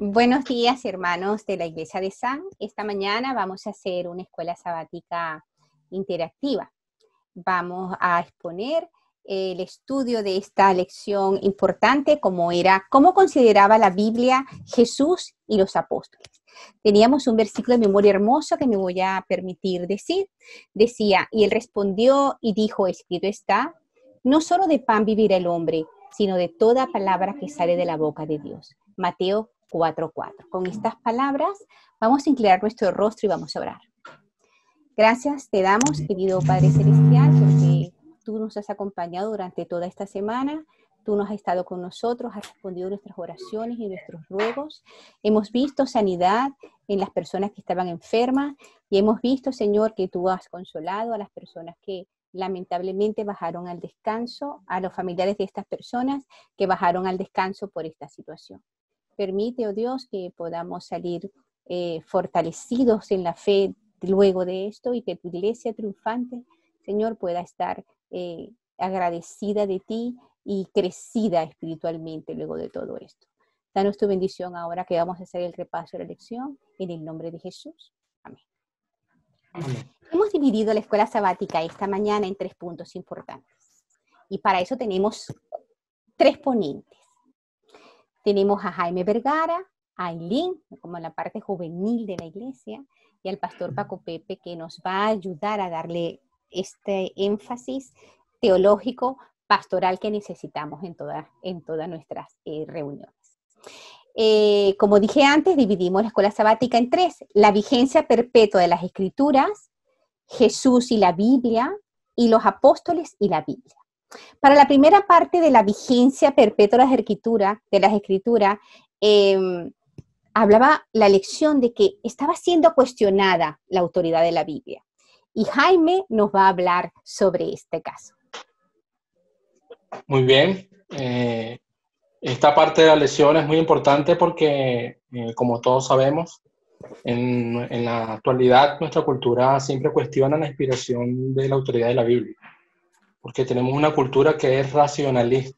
Buenos días, hermanos de la Iglesia de San. Esta mañana vamos a hacer una escuela sabática interactiva. Vamos a exponer el estudio de esta lección importante, como era cómo consideraba la Biblia Jesús y los apóstoles. Teníamos un versículo de memoria hermoso que me voy a permitir decir. Decía, y él respondió y dijo, escrito está, no solo de pan vivirá el hombre, sino de toda palabra que sale de la boca de Dios. Mateo 4:4. Con estas palabras vamos a inclinar nuestro rostro y vamos a orar. Gracias te damos, querido Padre Celestial, porque tú nos has acompañado durante toda esta semana. Tú nos has estado con nosotros, has respondido nuestras oraciones y nuestros ruegos. Hemos visto sanidad en las personas que estaban enfermas y hemos visto, Señor, que tú has consolado a las personas que lamentablemente bajaron al descanso, a los familiares de estas personas que bajaron al descanso por esta situación. Permite, oh Dios, que podamos salir fortalecidos en la fe luego de esto y que tu iglesia triunfante, Señor, pueda estar agradecida de ti y crecida espiritualmente luego de todo esto. Danos tu bendición ahora que vamos a hacer el repaso de la lección en el nombre de Jesús. Amén. Hemos dividido la escuela sabática esta mañana en 3 puntos importantes y para eso tenemos 3 ponentes. Tenemos a Jaime Vergara, a Aileen, como la parte juvenil de la iglesia, y al pastor Paco Pepe, que nos va a ayudar a darle este énfasis teológico, pastoral que necesitamos en todas nuestras reuniones. Como dije antes, dividimos la escuela sabática en 3. La vigencia perpetua de las Escrituras, Jesús y la Biblia, y los apóstoles y la Biblia. Para la primera parte de la vigencia perpetua de las escrituras, hablaba la lección de que estaba siendo cuestionada la autoridad de la Biblia. Y Jaime nos va a hablar sobre este caso. Muy bien. Esta parte de la lección es muy importante porque, como todos sabemos, en la actualidad nuestra cultura siempre cuestiona la inspiración de la autoridad de la Biblia. Porque tenemos una cultura que es racionalista,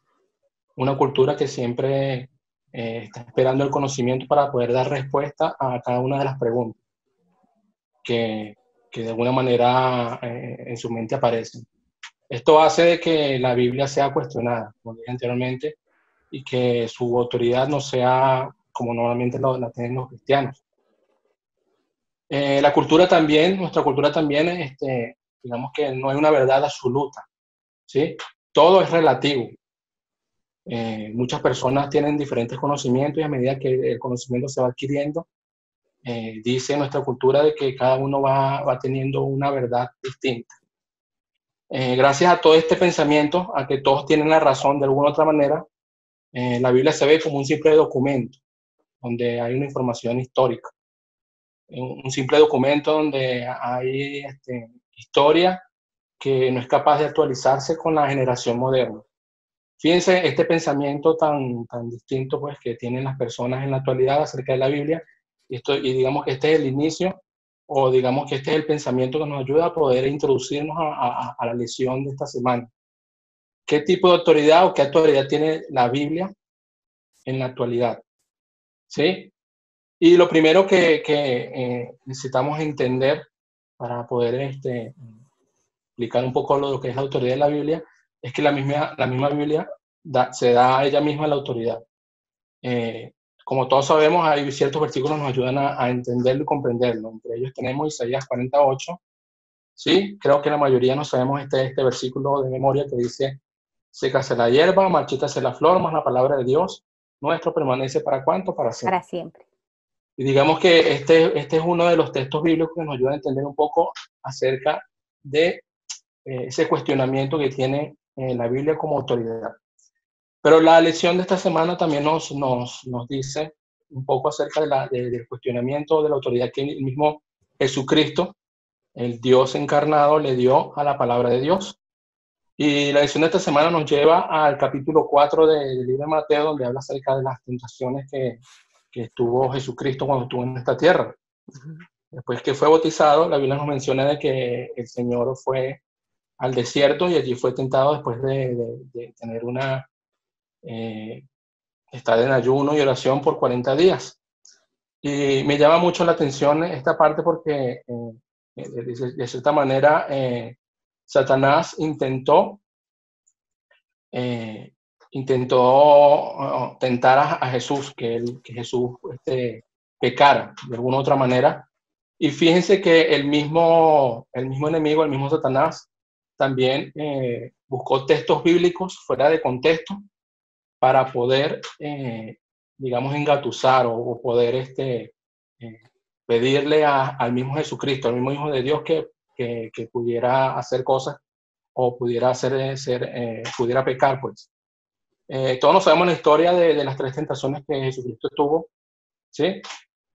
una cultura que siempre está esperando el conocimiento para poder dar respuesta a cada una de las preguntas que de alguna manera en su mente aparecen. Esto hace de que la Biblia sea cuestionada, como dije anteriormente, y que su autoridad no sea como normalmente la tienen los cristianos. Nuestra cultura también, digamos que no hay una verdad absoluta, ¿sí? Todo es relativo. Muchas personas tienen diferentes conocimientos y a medida que el conocimiento se va adquiriendo, dice nuestra cultura de que cada uno va teniendo una verdad distinta. Gracias a todo este pensamiento, a que todos tienen la razón de alguna u otra manera, la Biblia se ve como un simple documento donde hay una información histórica. Un simple documento donde hay historia que no es capaz de actualizarse con la generación moderna. Fíjense este pensamiento tan distinto pues, que tienen las personas en la actualidad acerca de la Biblia, y digamos que este es el inicio, o digamos que este es el pensamiento que nos ayuda a poder introducirnos a la lección de esta semana. ¿Qué tipo de autoridad o qué autoridad tiene la Biblia en la actualidad? ¿Sí? Y lo primero que necesitamos entender para poder explicar un poco lo que es la autoridad de la Biblia es que la misma Biblia se da a ella misma la autoridad. Como todos sabemos, hay ciertos versículos que nos ayudan a entenderlo y comprenderlo. Entre ellos tenemos Isaías 48. Sí, creo que la mayoría no sabemos este versículo de memoria que dice: sécase la hierba, marchítase la flor, mas la palabra de Dios nuestro permanece ¿para cuánto? Para siempre. Para siempre. Y digamos que este es uno de los textos bíblicos que nos ayuda a entender un poco acerca de ese cuestionamiento que tiene la Biblia como autoridad. Pero la lección de esta semana también nos dice un poco acerca del cuestionamiento de la autoridad que el mismo Jesucristo, el Dios encarnado, le dio a la palabra de Dios. Y la lección de esta semana nos lleva al capítulo 4 del libro de Mateo, donde habla acerca de las tentaciones que estuvo Jesucristo cuando estuvo en esta tierra. Después que fue bautizado, la Biblia nos menciona de que el Señor fue al desierto y allí fue tentado después de tener estar en ayuno y oración por 40 días. Y me llama mucho la atención esta parte porque, de cierta manera, Satanás eh, intentó tentar a Jesús, que Jesús pecara de alguna otra manera. Y fíjense que el mismo enemigo, el mismo Satanás, también buscó textos bíblicos fuera de contexto para poder, digamos, engatusar o poder pedirle al mismo Jesucristo, al mismo Hijo de Dios, que pudiera hacer cosas o pudiera pudiera pecar, pues. Todos nos sabemos la historia de las tres tentaciones que Jesucristo tuvo, ¿sí?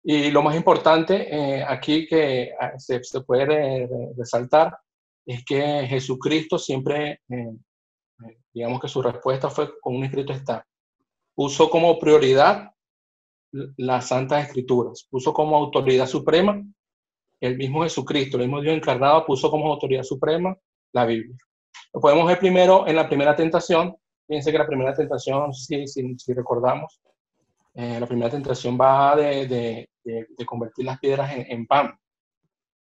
Y lo más importante aquí que se puede resaltar es que Jesucristo siempre, digamos que su respuesta fue con un escrito está. Puso como prioridad las Santas Escrituras, puso como autoridad suprema el mismo Jesucristo, el mismo Dios encarnado, puso como autoridad suprema la Biblia. Lo podemos ver primero en la primera tentación. Fíjense que la primera tentación, si recordamos, la primera tentación va de convertir las piedras en pan,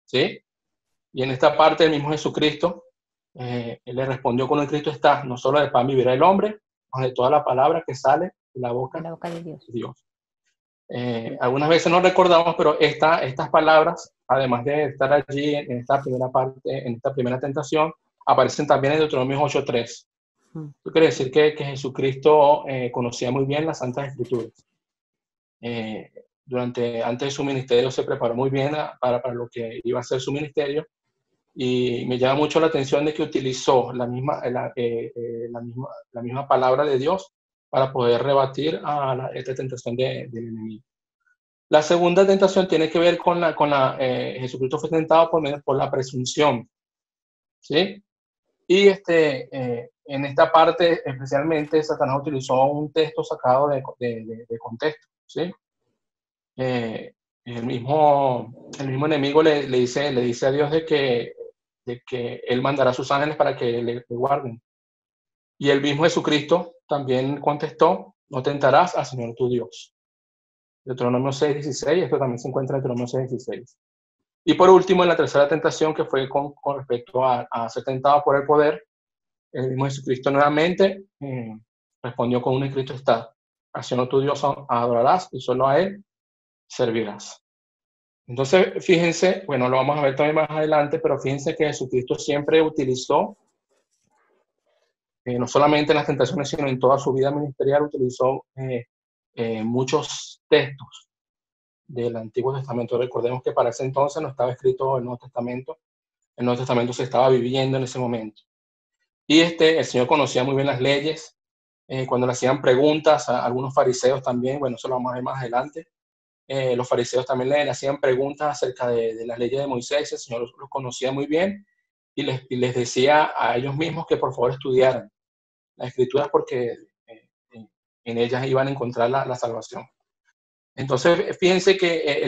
¿sí? Y en esta parte el mismo Jesucristo, él le respondió con el Cristo está, no solo de pan vivirá el hombre, sino de toda la palabra que sale de la boca de Dios. Algunas veces no recordamos, pero estas palabras, además de estar allí en esta primera parte, en esta primera tentación, aparecen también en Deuteronomio 8:3. Esto quiere decir que Jesucristo conocía muy bien las Santas Escrituras. Antes de su ministerio se preparó muy bien para lo que iba a ser su ministerio, y me llama mucho la atención de que utilizó la misma palabra de Dios para poder rebatir a esta tentación del enemigo. La segunda tentación tiene que ver con Jesucristo fue tentado por la presunción, ¿sí? Y en esta parte, especialmente, Satanás utilizó un texto sacado de contexto, ¿sí? El mismo enemigo le dice a Dios de que él mandará a sus ángeles para que le guarden. Y el mismo Jesucristo también contestó, no tentarás al Señor tu Dios. Deuteronomio 6:16, esto también se encuentra en Deuteronomio 6:16. Y por último, en la tercera tentación, que fue con respecto a ser tentado por el poder, el mismo Jesucristo nuevamente respondió con un escrito está, al Señor tu Dios adorarás y solo a Él servirás. Entonces, fíjense, bueno, lo vamos a ver también más adelante, pero fíjense que Jesucristo siempre utilizó, no solamente en las tentaciones, sino en toda su vida ministerial, utilizó muchos textos del Antiguo Testamento. Recordemos que para ese entonces no estaba escrito el Nuevo Testamento se estaba viviendo en ese momento. Y el Señor conocía muy bien las leyes. Cuando le hacían preguntas a algunos fariseos también, bueno, eso lo vamos a ver más adelante, los fariseos también le hacían preguntas acerca de las leyes de Moisés. El Señor los conocía muy bien y les decía a ellos mismos que por favor estudiaran las Escrituras porque en ellas iban a encontrar la salvación. Entonces, fíjense que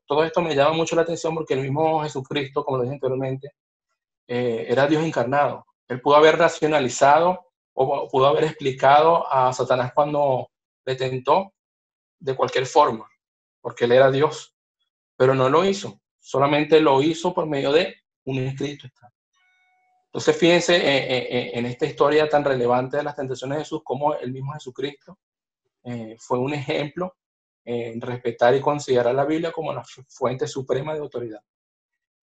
todo esto me llama mucho la atención porque el mismo Jesucristo, como lo dije anteriormente, era Dios encarnado. Él pudo haber racionalizado o pudo haber explicado a Satanás cuando le tentó de cualquier forma, porque él era Dios, pero no lo hizo. Solamente lo hizo por medio de un escrito. Entonces, fíjense en esta historia tan relevante de las tentaciones de Jesús, cómo el mismo Jesucristo fue un ejemplo en respetar y considerar la Biblia como la fuente suprema de autoridad.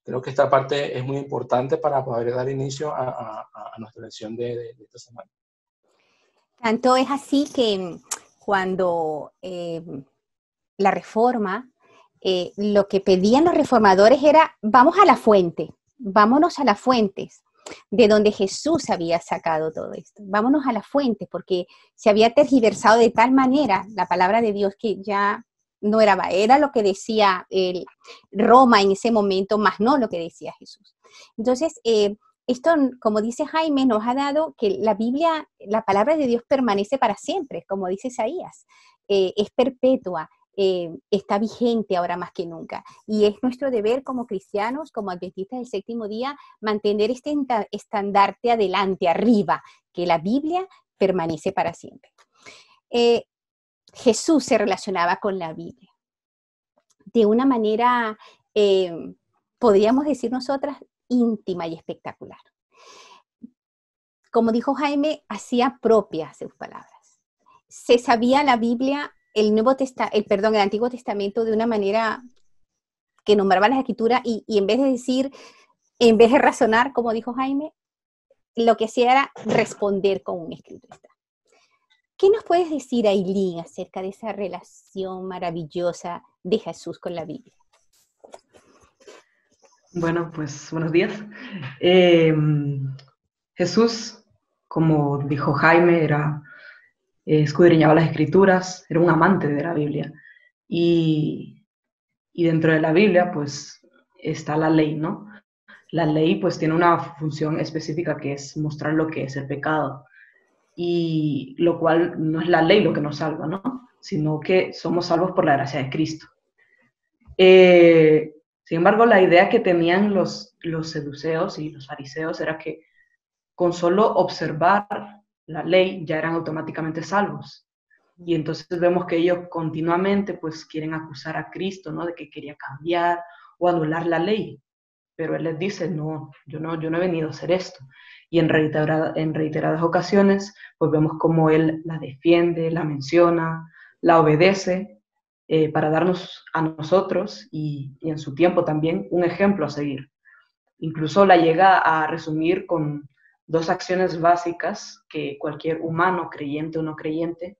Creo que esta parte es muy importante para poder dar inicio a nuestra lección de esta semana. Tanto es así que cuando la reforma, lo que pedían los reformadores era, vamos a la fuente, vámonos a las fuentes de donde Jesús había sacado todo esto. Vámonos a la fuente, porque se había tergiversado de tal manera la palabra de Dios que ya no era lo que decía Roma en ese momento, más no lo que decía Jesús. Entonces, esto, como dice Jaime, nos ha dado que la Biblia, la palabra de Dios permanece para siempre, como dice Isaías, es perpetua. Está vigente ahora más que nunca, y es nuestro deber como cristianos, como adventistas del séptimo día, mantener este estandarte adelante, arriba, que la Biblia permanece para siempre. Jesús se relacionaba con la Biblia. de una manera, podríamos decir nosotras, íntima y espectacular. Como dijo Jaime, hacía propias sus palabras. Se sabía la Biblia, el Antiguo Testamento de una manera que nombraba las escrituras y en vez de razonar, como dijo Jaime, lo que hacía era responder con un escrito. ¿Qué nos puedes decir, Ailín, acerca de esa relación maravillosa de Jesús con la Biblia? Bueno, pues buenos días. Jesús, como dijo Jaime, escudriñaba las Escrituras, era un amante de la Biblia. Y dentro de la Biblia, pues, está la ley, ¿no? La ley, pues, tiene una función específica que es mostrar lo que es el pecado. Y lo cual no es la ley lo que nos salva, ¿no? Sino que somos salvos por la gracia de Cristo. Sin embargo, la idea que tenían los saduceos y los fariseos era que con solo observar la ley ya eran automáticamente salvos. Y entonces vemos que ellos continuamente pues quieren acusar a Cristo, ¿no? De que quería cambiar o anular la ley. Pero Él les dice, no, yo no he venido a hacer esto. Y en reiteradas ocasiones, pues vemos cómo Él la defiende, la menciona, la obedece, para darnos a nosotros y en su tiempo también un ejemplo a seguir. Incluso la llega a resumir con dos acciones básicas que cualquier humano, creyente o no creyente,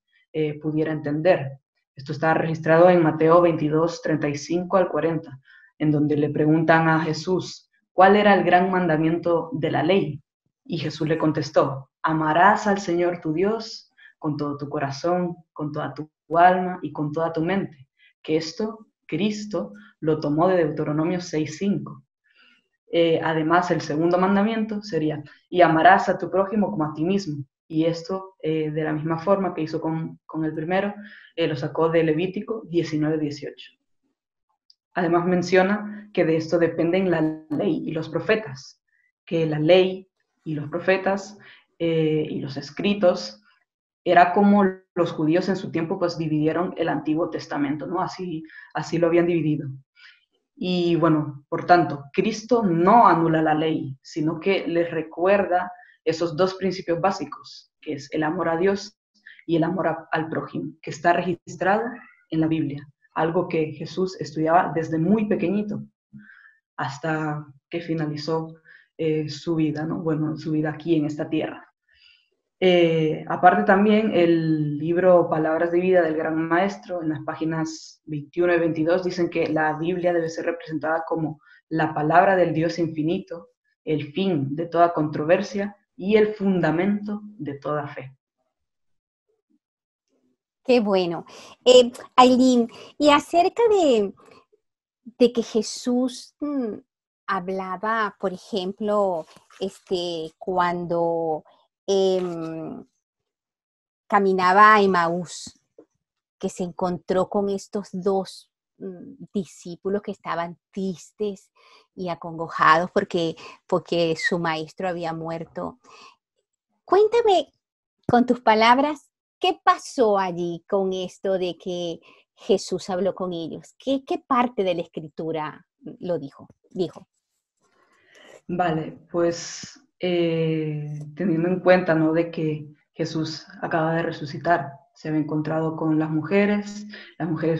pudiera entender. Esto está registrado en Mateo 22, 35 al 40, en donde le preguntan a Jesús, ¿cuál era el gran mandamiento de la ley? Y Jesús le contestó, amarás al Señor tu Dios con todo tu corazón, con toda tu alma y con toda tu mente. Que esto, Cristo, lo tomó de Deuteronomio 6:5. Además, el segundo mandamiento sería, y amarás a tu prójimo como a ti mismo. Y esto, de la misma forma que hizo con el primero, lo sacó de Levítico 19:18. Además menciona que de esto dependen la ley y los profetas, que la ley y los profetas y los escritos era como los judíos en su tiempo pues dividieron el Antiguo Testamento, ¿no? Así lo habían dividido. Y bueno, por tanto, Cristo no anula la ley, sino que les recuerda esos dos principios básicos, que es el amor a Dios y el amor al prójimo, que está registrado en la Biblia, algo que Jesús estudiaba desde muy pequeñito hasta que finalizó su vida, ¿no? Bueno, su vida aquí en esta tierra. Aparte también el libro Palabras de Vida del Gran Maestro, en las páginas 21 y 22, dicen que la Biblia debe ser representada como la palabra del Dios infinito, el fin de toda controversia y el fundamento de toda fe. Qué bueno. Ailín, y acerca de que Jesús hablaba, por ejemplo, cuando caminaba a Emaús, que se encontró con estos dos discípulos que estaban tristes y acongojados porque su maestro había muerto. Cuéntame con tus palabras, ¿qué pasó allí con esto de que Jesús habló con ellos? ¿Qué parte de la escritura lo dijo? Vale, pues teniendo en cuenta, ¿no?, de que Jesús acaba de resucitar, se había encontrado con las mujeres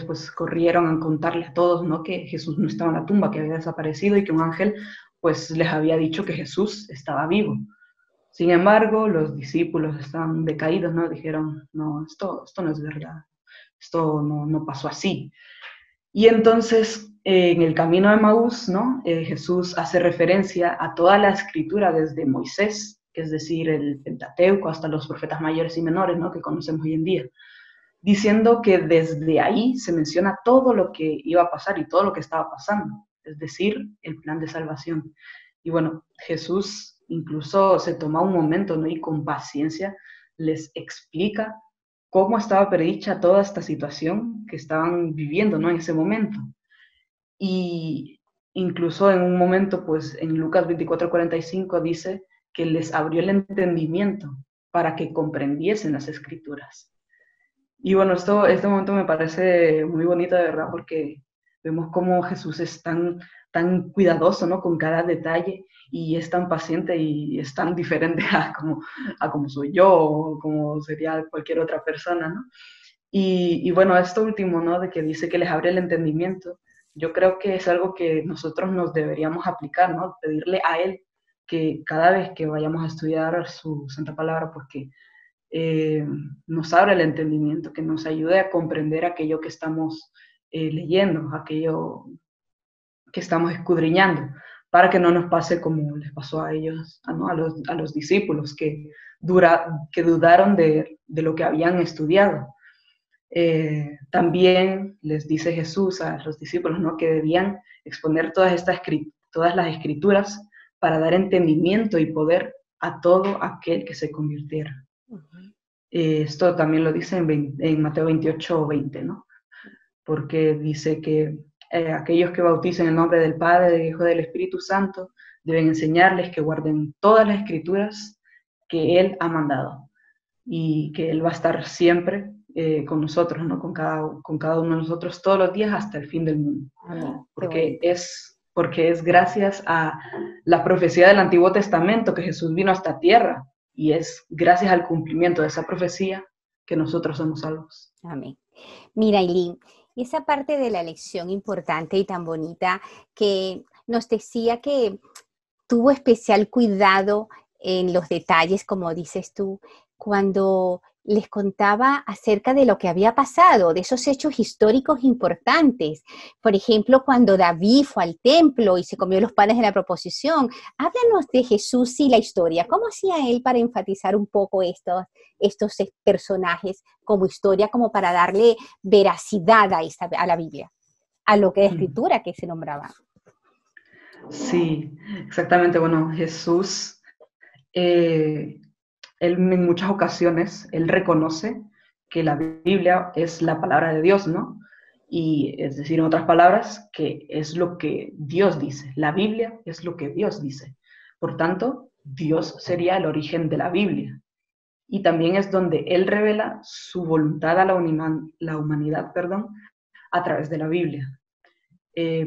pues corrieron a contarle a todos, ¿no?, que Jesús no estaba en la tumba, que había desaparecido y que un ángel pues les había dicho que Jesús estaba vivo. Sin embargo, los discípulos estaban decaídos, ¿no? Dijeron, no, esto no es verdad, esto no pasó así. Y entonces, en el camino de Emaús, ¿no? Jesús hace referencia a toda la escritura desde Moisés, que es decir, el Pentateuco, hasta los profetas mayores y menores, ¿no?, que conocemos hoy en día, diciendo que desde ahí se menciona todo lo que iba a pasar y todo lo que estaba pasando, es decir, el plan de salvación. Y bueno, Jesús incluso se toma un momento, ¿no?, y con paciencia les explica cómo estaba predicha toda esta situación que estaban viviendo, ¿no?, en ese momento. Y incluso en un momento, pues en Lucas 24:45 dice que les abrió el entendimiento para que comprendiesen las escrituras. Y bueno, este momento me parece muy bonito, de verdad, porque Vemos cómo Jesús es tan cuidadoso, ¿no? Con cada detalle, y es tan paciente y es tan diferente a como soy yo o como sería cualquier otra persona, ¿no? Y bueno, esto último, ¿no? De que dice que les abre el entendimiento, yo creo que es algo que nosotros nos deberíamos aplicar, ¿no? Pedirle a Él que cada vez que vayamos a estudiar su santa palabra, pues que nos abra el entendimiento, que nos ayude a comprender aquello que estamos leyendo, aquello que estamos escudriñando, para que no nos pase como les pasó a ellos, ¿no? A los discípulos que dudaron de lo que habían estudiado. También les dice Jesús a los discípulos, ¿no? Que debían exponer todas las escrituras para dar entendimiento y poder a todo aquel que se convirtiera. Esto también lo dice en Mateo 28:20, ¿no? Porque dice que aquellos que bauticen en el nombre del Padre, del Hijo y del Espíritu Santo deben enseñarles que guarden todas las escrituras que Él ha mandado, y que Él va a estar siempre con nosotros, ¿no? Con cada uno de nosotros todos los días hasta el fin del mundo. Amén. Porque es gracias a la profecía del Antiguo Testamento que Jesús vino a esta tierra, y es gracias al cumplimiento de esa profecía que nosotros somos salvos. Amén. Mira, Eileen, esa parte de la lección importante y tan bonita que nos decía que tuvo especial cuidado en los detalles, como dices tú, cuando les contaba acerca de lo que había pasado, de esos hechos históricos importantes. Por ejemplo, cuando David fue al templo y se comió los panes de la proposición. Háblanos de Jesús y la historia. ¿Cómo hacía él para enfatizar un poco estos personajes como historia, como para darle veracidad a la Biblia, a lo que es escritura que se nombraba? Sí, exactamente. Bueno, Jesús, él en muchas ocasiones, él reconoce que la Biblia es la palabra de Dios, ¿no? Y es decir, en otras palabras, que es lo que Dios dice. La Biblia es lo que Dios dice. Por tanto, Dios sería el origen de la Biblia. Y también es donde él revela su voluntad a la humanidad, a través de la Biblia.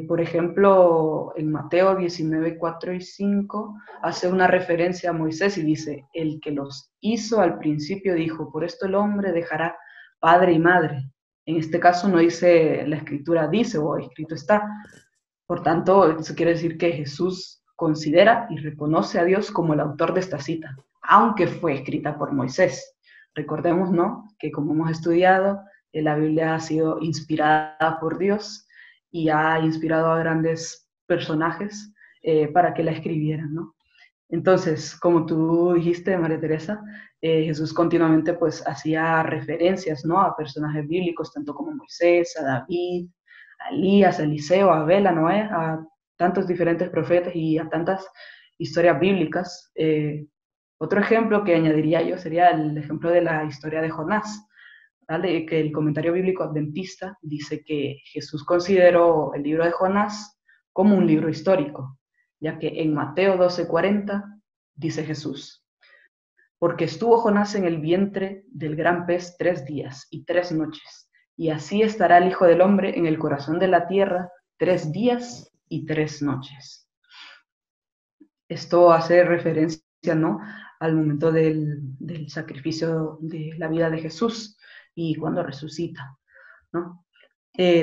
Por ejemplo, en Mateo 19:4 y 5 hace una referencia a Moisés y dice: el que los hizo al principio dijo, por esto el hombre dejará padre y madre. En este caso no dice la escritura dice o escrito está. Por tanto, eso quiere decir que Jesús considera y reconoce a Dios como el autor de esta cita, aunque fue escrita por Moisés. Recordemos, ¿no?, que como hemos estudiado, la Biblia ha sido inspirada por Dios y ha inspirado a grandes personajes para que la escribieran, ¿no? Entonces, como tú dijiste, María Teresa, Jesús continuamente pues hacía referencias, ¿no?, a personajes bíblicos, tanto como Moisés, a David, a Elías, a Eliseo, a Abel, a Noé, a tantos diferentes profetas y a tantas historias bíblicas. Otro ejemplo que añadiría yo sería el ejemplo de la historia de Jonás, ¿vale? Que el comentario bíblico adventista dice que Jesús consideró el libro de Jonás como un libro histórico, ya que en Mateo 12:40 dice Jesús: porque estuvo Jonás en el vientre del gran pez 3 días y 3 noches, y así estará el Hijo del Hombre en el corazón de la tierra 3 días y 3 noches. Esto hace referencia, ¿no?, al momento del sacrificio de la vida de Jesús y cuando resucita, ¿no?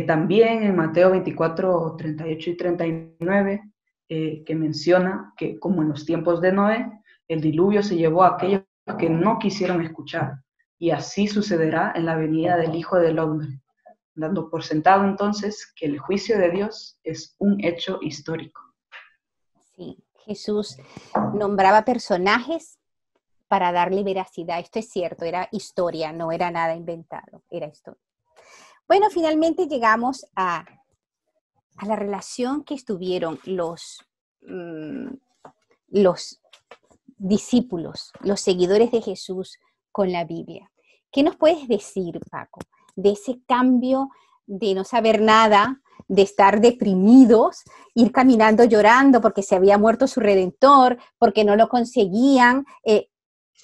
También en Mateo 24:38 y 39, que menciona que como en los tiempos de Noé, el diluvio se llevó a aquellos que no quisieron escuchar, y así sucederá en la venida del Hijo del Hombre, dando por sentado entonces que el juicio de Dios es un hecho histórico. Sí, Jesús nombraba personajes para darle veracidad. Esto es cierto, era historia, no era nada inventado, era historia. Bueno, finalmente llegamos a la relación que estuvieron los discípulos, los seguidores de Jesús con la Biblia. ¿Qué nos puedes decir, Paco, de ese cambio de no saber nada, de estar deprimidos, ir caminando llorando porque se había muerto su Redentor, porque no lo conseguían,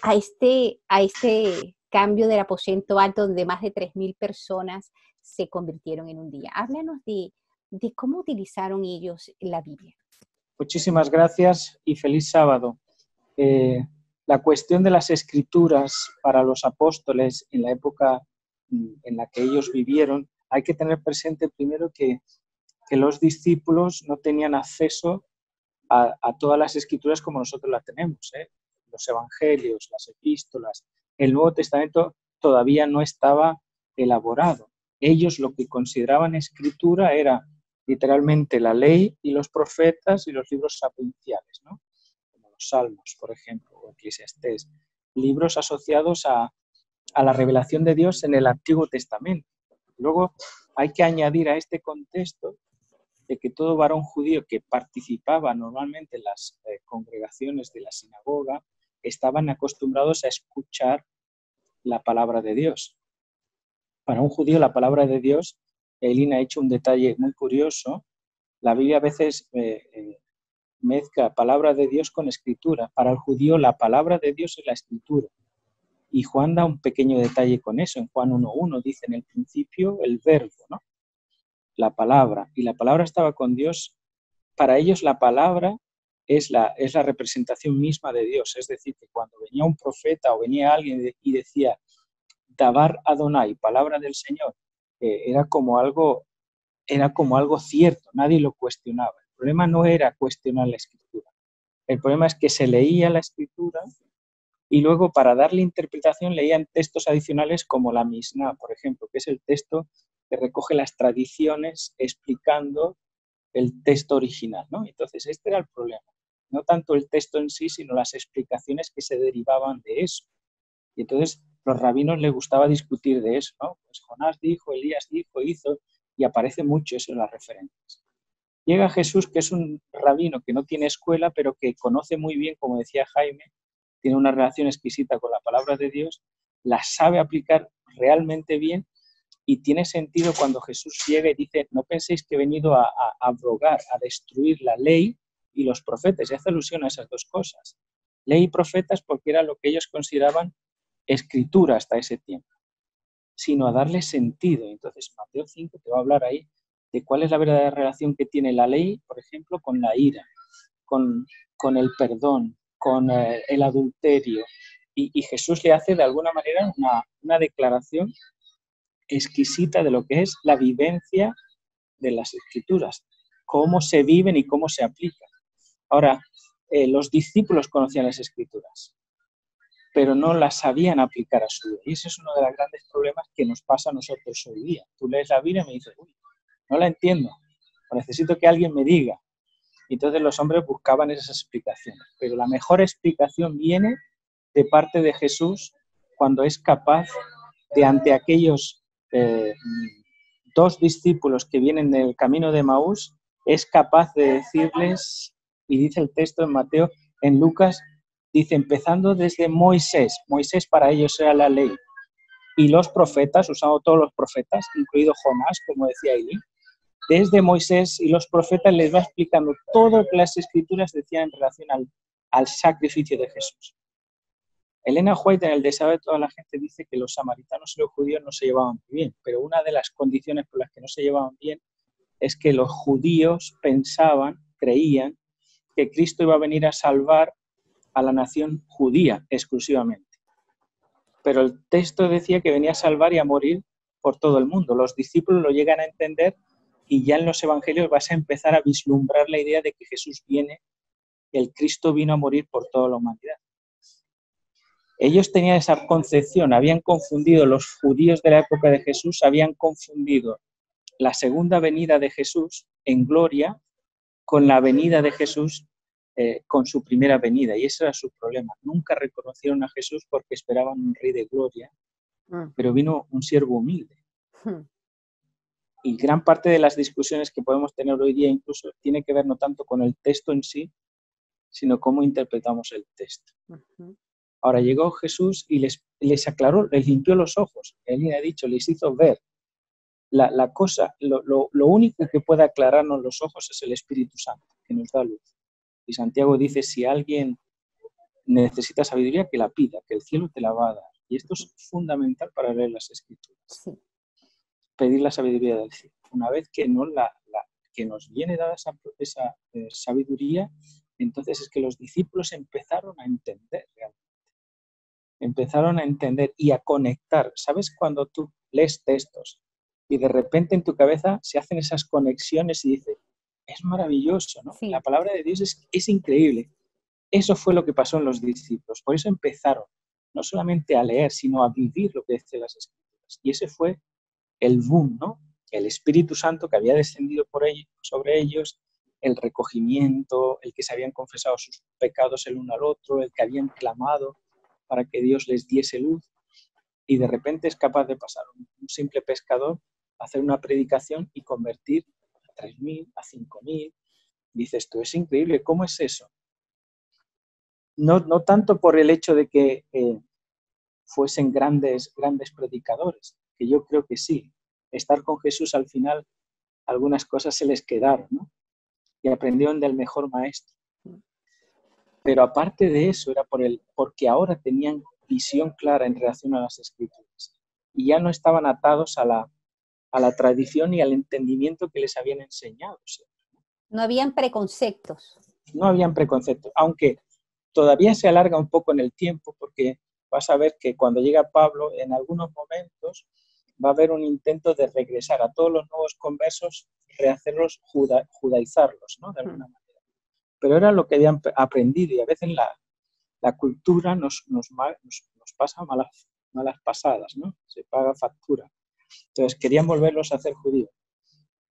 a este cambio del aposento alto donde más de 3.000 personas se convirtieron en un día? Háblanos de de cómo utilizaron ellos la Biblia. Muchísimas gracias y feliz sábado. La cuestión de las escrituras para los apóstoles en la época en la que ellos vivieron, hay que tener presente primero que los discípulos no tenían acceso a todas las escrituras como nosotros las tenemos, los evangelios, las epístolas. El Nuevo Testamento todavía no estaba elaborado. Ellos lo que consideraban escritura era literalmente la ley y los profetas y los libros sapienciales, ¿no? Como los Salmos, por ejemplo, o Eclesiastés, libros asociados a la revelación de Dios en el Antiguo Testamento. Luego hay que añadir a este contexto de que todo varón judío que participaba normalmente en las congregaciones de la sinagoga estaban acostumbrados a escuchar la palabra de Dios. Para un judío la palabra de Dios, Elina ha hecho un detalle muy curioso, la Biblia a veces mezcla palabra de Dios con escritura. Para el judío la palabra de Dios es la escritura. Y Juan da un pequeño detalle con eso. En Juan 1.1 dice en el principio el verbo, ¿no? La palabra. Y la palabra estaba con Dios. Para ellos la palabra es la representación misma de Dios. Es decir, que cuando venía un profeta o venía alguien y decía Dabar Adonai, palabra del Señor, era como algo cierto. Nadie lo cuestionaba. El problema no era cuestionar la escritura. El problema es que se leía la escritura y luego para darle interpretación leían textos adicionales como la Misná, por ejemplo, que es el texto que recoge las tradiciones explicando el texto original, ¿no? Entonces este era el problema. No tanto el texto en sí, sino las explicaciones que se derivaban de eso. Y entonces los rabinos les gustaba discutir de eso, ¿no? Pues Jonás dijo, Elías dijo, hizo, y aparece mucho eso en las referencias. Llega Jesús, que es un rabino que no tiene escuela, pero que conoce muy bien, como decía Jaime, tiene una relación exquisita con la palabra de Dios, la sabe aplicar realmente bien y tiene sentido cuando Jesús llega y dice, no penséis que he venido a abrogar, a destruir la ley y los profetas. Y hace alusión a esas dos cosas. Ley y profetas porque era lo que ellos consideraban escritura hasta ese tiempo, sino a darle sentido. Entonces Mateo 5 te va a hablar ahí de cuál es la verdadera relación que tiene la ley, por ejemplo, con la ira, con el perdón, con el adulterio. Y Jesús le hace de alguna manera una declaración exquisita de lo que es la vivencia de las escrituras, cómo se viven y cómo se aplican. Ahora, los discípulos conocían las escrituras, pero no las sabían aplicar a su vida. Y ese es uno de los grandes problemas que nos pasa a nosotros hoy día. Tú lees la Biblia y me dices, uy, no la entiendo, o necesito que alguien me diga. Y entonces los hombres buscaban esas explicaciones. Pero la mejor explicación viene de parte de Jesús cuando es capaz de, ante aquellos dos discípulos que vienen del camino de Maús, es capaz de decirles, y dice el texto en Mateo, en Lucas, dice, empezando desde Moisés. Moisés para ellos era la ley. Y los profetas, usando todos los profetas, incluido Jonás, como decía Eli, desde Moisés y los profetas les va explicando todo lo que las escrituras decían en relación al sacrificio de Jesús. Elena White en El deseo de toda la gente dice que los samaritanos y los judíos no se llevaban muy bien, pero una de las condiciones por las que no se llevaban bien es que los judíos creían que Cristo iba a venir a salvar a la nación judía exclusivamente. Pero el texto decía que venía a salvar y a morir por todo el mundo. Los discípulos lo llegan a entender y ya en los evangelios vas a empezar a vislumbrar la idea de que Jesús viene, el Cristo vino a morir por toda la humanidad. Ellos tenían esa concepción, habían confundido, los judíos de la época de Jesús habían confundido la segunda venida de Jesús en gloria con la venida de Jesús con su primera venida, y ese era su problema. Nunca reconocieron a Jesús porque esperaban un rey de gloria, pero vino un siervo humilde. Y gran parte de las discusiones que podemos tener hoy día incluso tiene que ver no tanto con el texto en sí, sino cómo interpretamos el texto. Ahora llegó Jesús y les aclaró, les limpió los ojos. Él ha dicho, les hizo ver. Lo único que puede aclararnos los ojos es el Espíritu Santo, que nos da luz. Y Santiago dice, si alguien necesita sabiduría, que la pida, que el cielo te la va a dar. Y esto es fundamental para leer las Escrituras. Sí. Pedir la sabiduría del cielo. Una vez que no que nos viene dada esa sabiduría, entonces es que los discípulos empezaron a entender realmente. Empezaron a entender y a conectar. ¿Sabes cuando tú lees textos y de repente en tu cabeza se hacen esas conexiones y dices, es maravilloso, ¿no? Sí. La palabra de Dios es increíble. Eso fue lo que pasó en los discípulos. Por eso empezaron no solamente a leer, sino a vivir lo que dicen las Escrituras. Y ese fue el boom, ¿no? El Espíritu Santo que había descendido sobre ellos, el recogimiento, el que se habían confesado sus pecados el uno al otro, el que habían clamado para que Dios les diese luz, y de repente es capaz de pasar un simple pescador a hacer una predicación y convertir a 3.000, a 5.000. Dices, tú, es increíble, ¿cómo es eso? No tanto por el hecho de que fuesen grandes predicadores, que yo creo que sí. Estar con Jesús al final, algunas cosas se les quedaron, ¿no? Y aprendieron del mejor maestro. Pero aparte de eso, era porque ahora tenían visión clara en relación a las Escrituras. Y ya no estaban atados a la tradición y al entendimiento que les habían enseñado. No habían preconceptos. No habían preconceptos, aunque todavía se alarga un poco en el tiempo, porque vas a ver que cuando llega Pablo, en algunos momentos va a haber un intento de regresar a todos los nuevos conversos, rehacerlos, judaizarlos, ¿no? De alguna manera. Pero era lo que habían aprendido, y a veces la cultura nos pasa malas pasadas, ¿no? Se paga factura. Entonces querían volverlos a hacer judíos.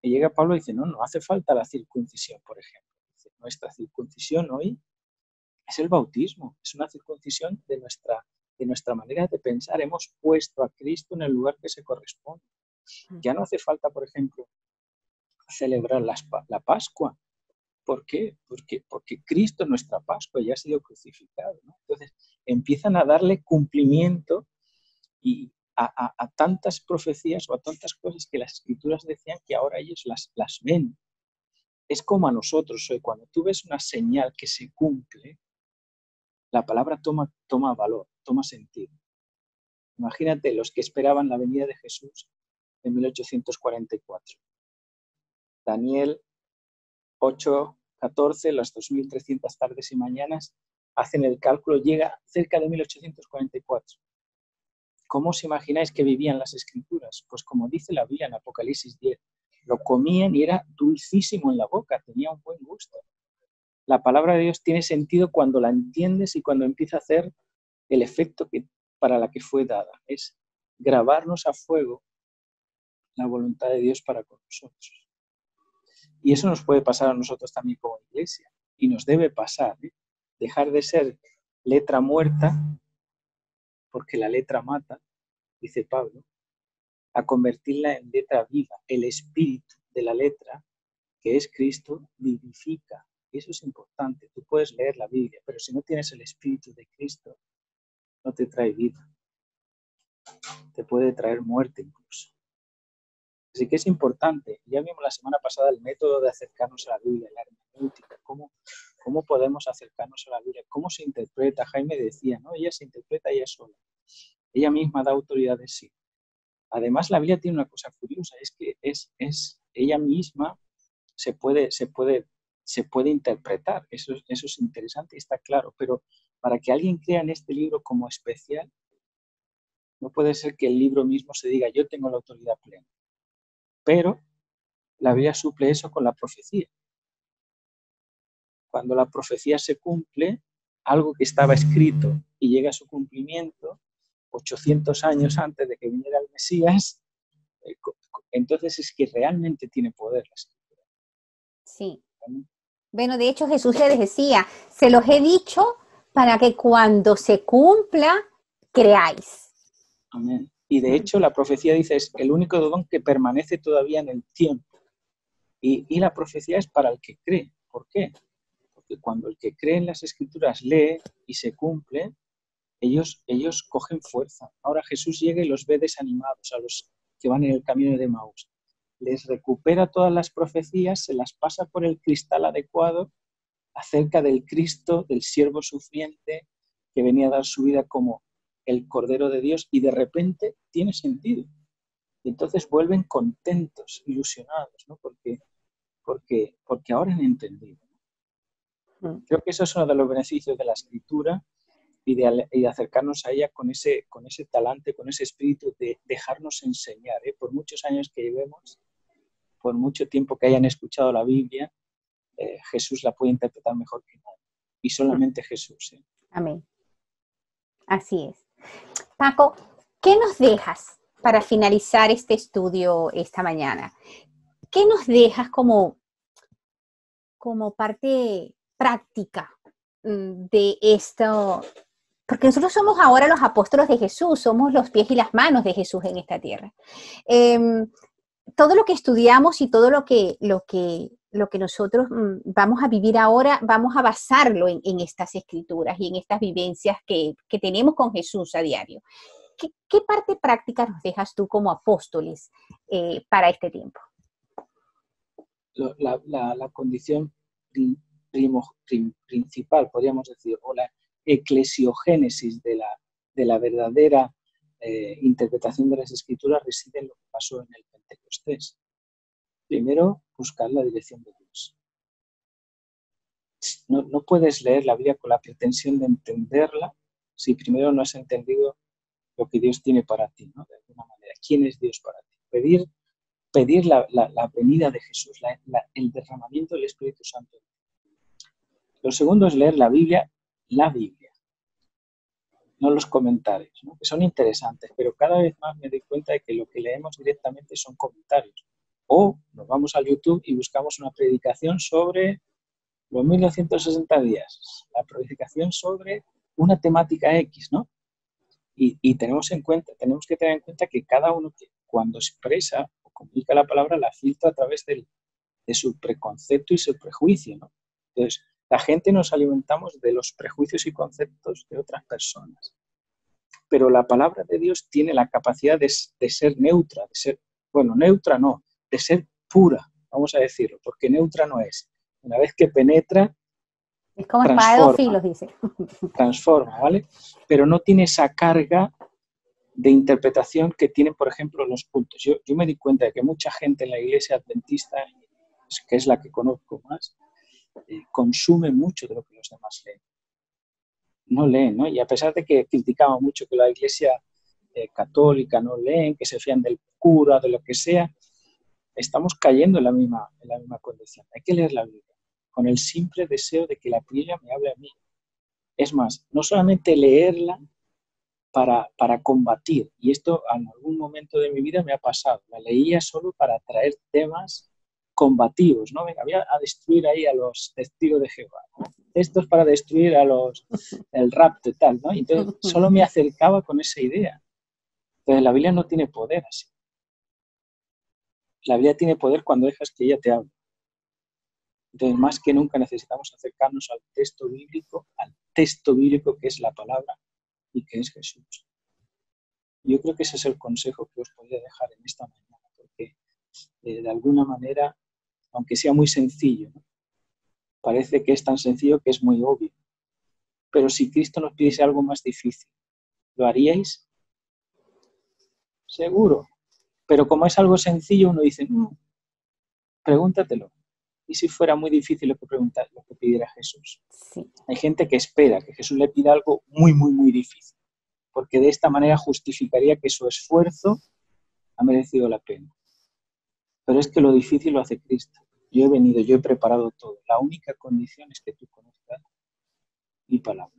Y llega Pablo y dice, no hace falta la circuncisión, por ejemplo. Dice, nuestra circuncisión hoy es el bautismo, es una circuncisión de nuestra manera de pensar. Hemos puesto a Cristo en el lugar que se corresponde. Ya no hace falta, por ejemplo, celebrar la Pascua. ¿Por qué? Porque Cristo, nuestra Pascua, ya ha sido crucificado, ¿no? Entonces empiezan a darle cumplimiento y a tantas profecías o a tantas cosas que las Escrituras decían que ahora ellos las ven. Es como a nosotros hoy, cuando tú ves una señal que se cumple, la palabra toma valor, toma sentido. Imagínate los que esperaban la venida de Jesús en 1844. Daniel 8:14, las 2.300 tardes y mañanas, hacen el cálculo, llega cerca de 1844. ¿Cómo os imagináis que vivían las Escrituras? Pues como dice la Biblia en Apocalipsis 10, lo comían y era dulcísimo en la boca, tenía un buen gusto. La palabra de Dios tiene sentido cuando la entiendes y cuando empieza a hacer el efecto para la que fue dada. Es grabarnos a fuego la voluntad de Dios para con nosotros. Y eso nos puede pasar a nosotros también como iglesia. Y nos debe pasar, ¿eh? Dejar de ser letra muerta, porque la letra mata, dice Pablo, a convertirla en letra viva. El espíritu de la letra, que es Cristo, vivifica. Y eso es importante. Tú puedes leer la Biblia, pero si no tienes el espíritu de Cristo, no te trae vida. Te puede traer muerte incluso. Así que es importante. Ya vimos la semana pasada el método de acercarnos a la Biblia, la hermenéutica, cómo podemos acercarnos a la Biblia, cómo se interpreta. Jaime decía, ¿no? Ella se interpreta ella sola. Ella misma da autoridad de sí. Además, la Biblia tiene una cosa curiosa, es que ella misma se puede interpretar. Eso es interesante y está claro. Pero para que alguien crea en este libro como especial, no puede ser que el libro mismo se diga, yo tengo la autoridad plena. Pero la Biblia suple eso con la profecía. Cuando la profecía se cumple, algo que estaba escrito y llega a su cumplimiento, 800 años antes de que viniera el Mesías, entonces es que realmente tiene poder la Escritura. Sí. Bueno, de hecho Jesús les decía, se los he dicho para que cuando se cumpla, creáis. Amén. Y de hecho la profecía dice, es el único don que permanece todavía en el tiempo. Y la profecía es para el que cree. ¿Por qué? Porque cuando el que cree en las Escrituras lee y se cumple, ellos cogen fuerza. Ahora Jesús llega y los ve desanimados, a los que van en el camino de Emaús. Les recupera todas las profecías, se las pasa por el cristal adecuado acerca del Cristo, del siervo sufriente, que venía a dar su vida como el Cordero de Dios, y de repente tiene sentido. Y entonces vuelven contentos, ilusionados, ¿no? Porque porque ahora han entendido. Creo que eso es uno de los beneficios de la escritura y de acercarnos a ella con ese talante, con ese espíritu de dejarnos enseñar. Por muchos años que llevemos, por mucho tiempo que hayan escuchado la Biblia, Jesús la puede interpretar mejor que nadie. Y solamente Jesús. Amén. Así es. Paco, ¿qué nos dejas para finalizar este estudio esta mañana? ¿Qué nos dejas como parte práctica de esto? Porque nosotros somos ahora los apóstoles de Jesús, somos los pies y las manos de Jesús en esta tierra. Todo lo que estudiamos y todo lo que nosotros vamos a vivir ahora, vamos a basarlo en estas escrituras y en estas vivencias que tenemos con Jesús a diario. ¿Qué parte práctica nos dejas tú como apóstoles para este tiempo? La condición principal, podríamos decir, o la eclesiogénesis de la verdadera interpretación de las escrituras reside en lo que pasó en el Pentecostés. Primero, buscar la dirección de Dios. No puedes leer la Biblia con la pretensión de entenderla si primero no has entendido lo que Dios tiene para ti, ¿no? De alguna manera, ¿quién es Dios para ti? Pedir la venida de Jesús, el derramamiento del Espíritu Santo. Lo segundo es leer la Biblia, no los comentarios, ¿no? Que son interesantes, pero cada vez más me doy cuenta de que lo que leemos directamente son comentarios. O nos vamos al YouTube y buscamos una predicación sobre los 1260 días, la predicación sobre una temática X, ¿no? Y tenemos que tener en cuenta que cada uno, cuando expresa o comunica la palabra, la filtra a través de su preconcepto y su prejuicio, ¿no? Entonces, la gente nos alimentamos de los prejuicios y conceptos de otras personas. Pero la palabra de Dios tiene la capacidad de ser neutra, neutra no, de ser pura, vamos a decirlo, porque neutra no es. Una vez que penetra, es como espada de dos filos, dice. Transforma, ¿vale? Pero no tiene esa carga de interpretación que tienen, por ejemplo, los cultos. Yo me di cuenta de que mucha gente en la iglesia adventista, que es la que conozco más, consume mucho de lo que los demás leen. No leen, ¿no? Y a pesar de que criticaban mucho que la iglesia católica no leen, que se fían del cura, de lo que sea, estamos cayendo en la misma condición. Hay que leer la Biblia con el simple deseo de que la Biblia me hable a mí. Es más, no solamente leerla para combatir, y esto en algún momento de mi vida me ha pasado, la leía solo para traer temas combativos, ¿no? Venga, voy a destruir ahí a los testigos de Jehová, ¿no? Esto es para destruir el rapto y tal, ¿no? Entonces solo me acercaba con esa idea. Entonces la Biblia no tiene poder así. La Biblia tiene poder cuando dejas que ella te hable. Entonces, más que nunca necesitamos acercarnos al texto bíblico que es la palabra y que es Jesús. Yo creo que ese es el consejo que os podría dejar en esta mañana, porque de alguna manera, aunque sea muy sencillo, ¿no? Parece que es tan sencillo que es muy obvio. Pero si Cristo nos pidiese algo más difícil, ¿lo haríais? Seguro. Pero como es algo sencillo, uno dice, no, pregúntatelo. ¿Y si fuera muy difícil lo que pidiera Jesús? Sí. Hay gente que espera que Jesús le pida algo muy, muy, muy difícil, porque de esta manera justificaría que su esfuerzo ha merecido la pena. Pero es que lo difícil lo hace Cristo. Yo he preparado todo. La única condición es que tú conozcas mi palabra.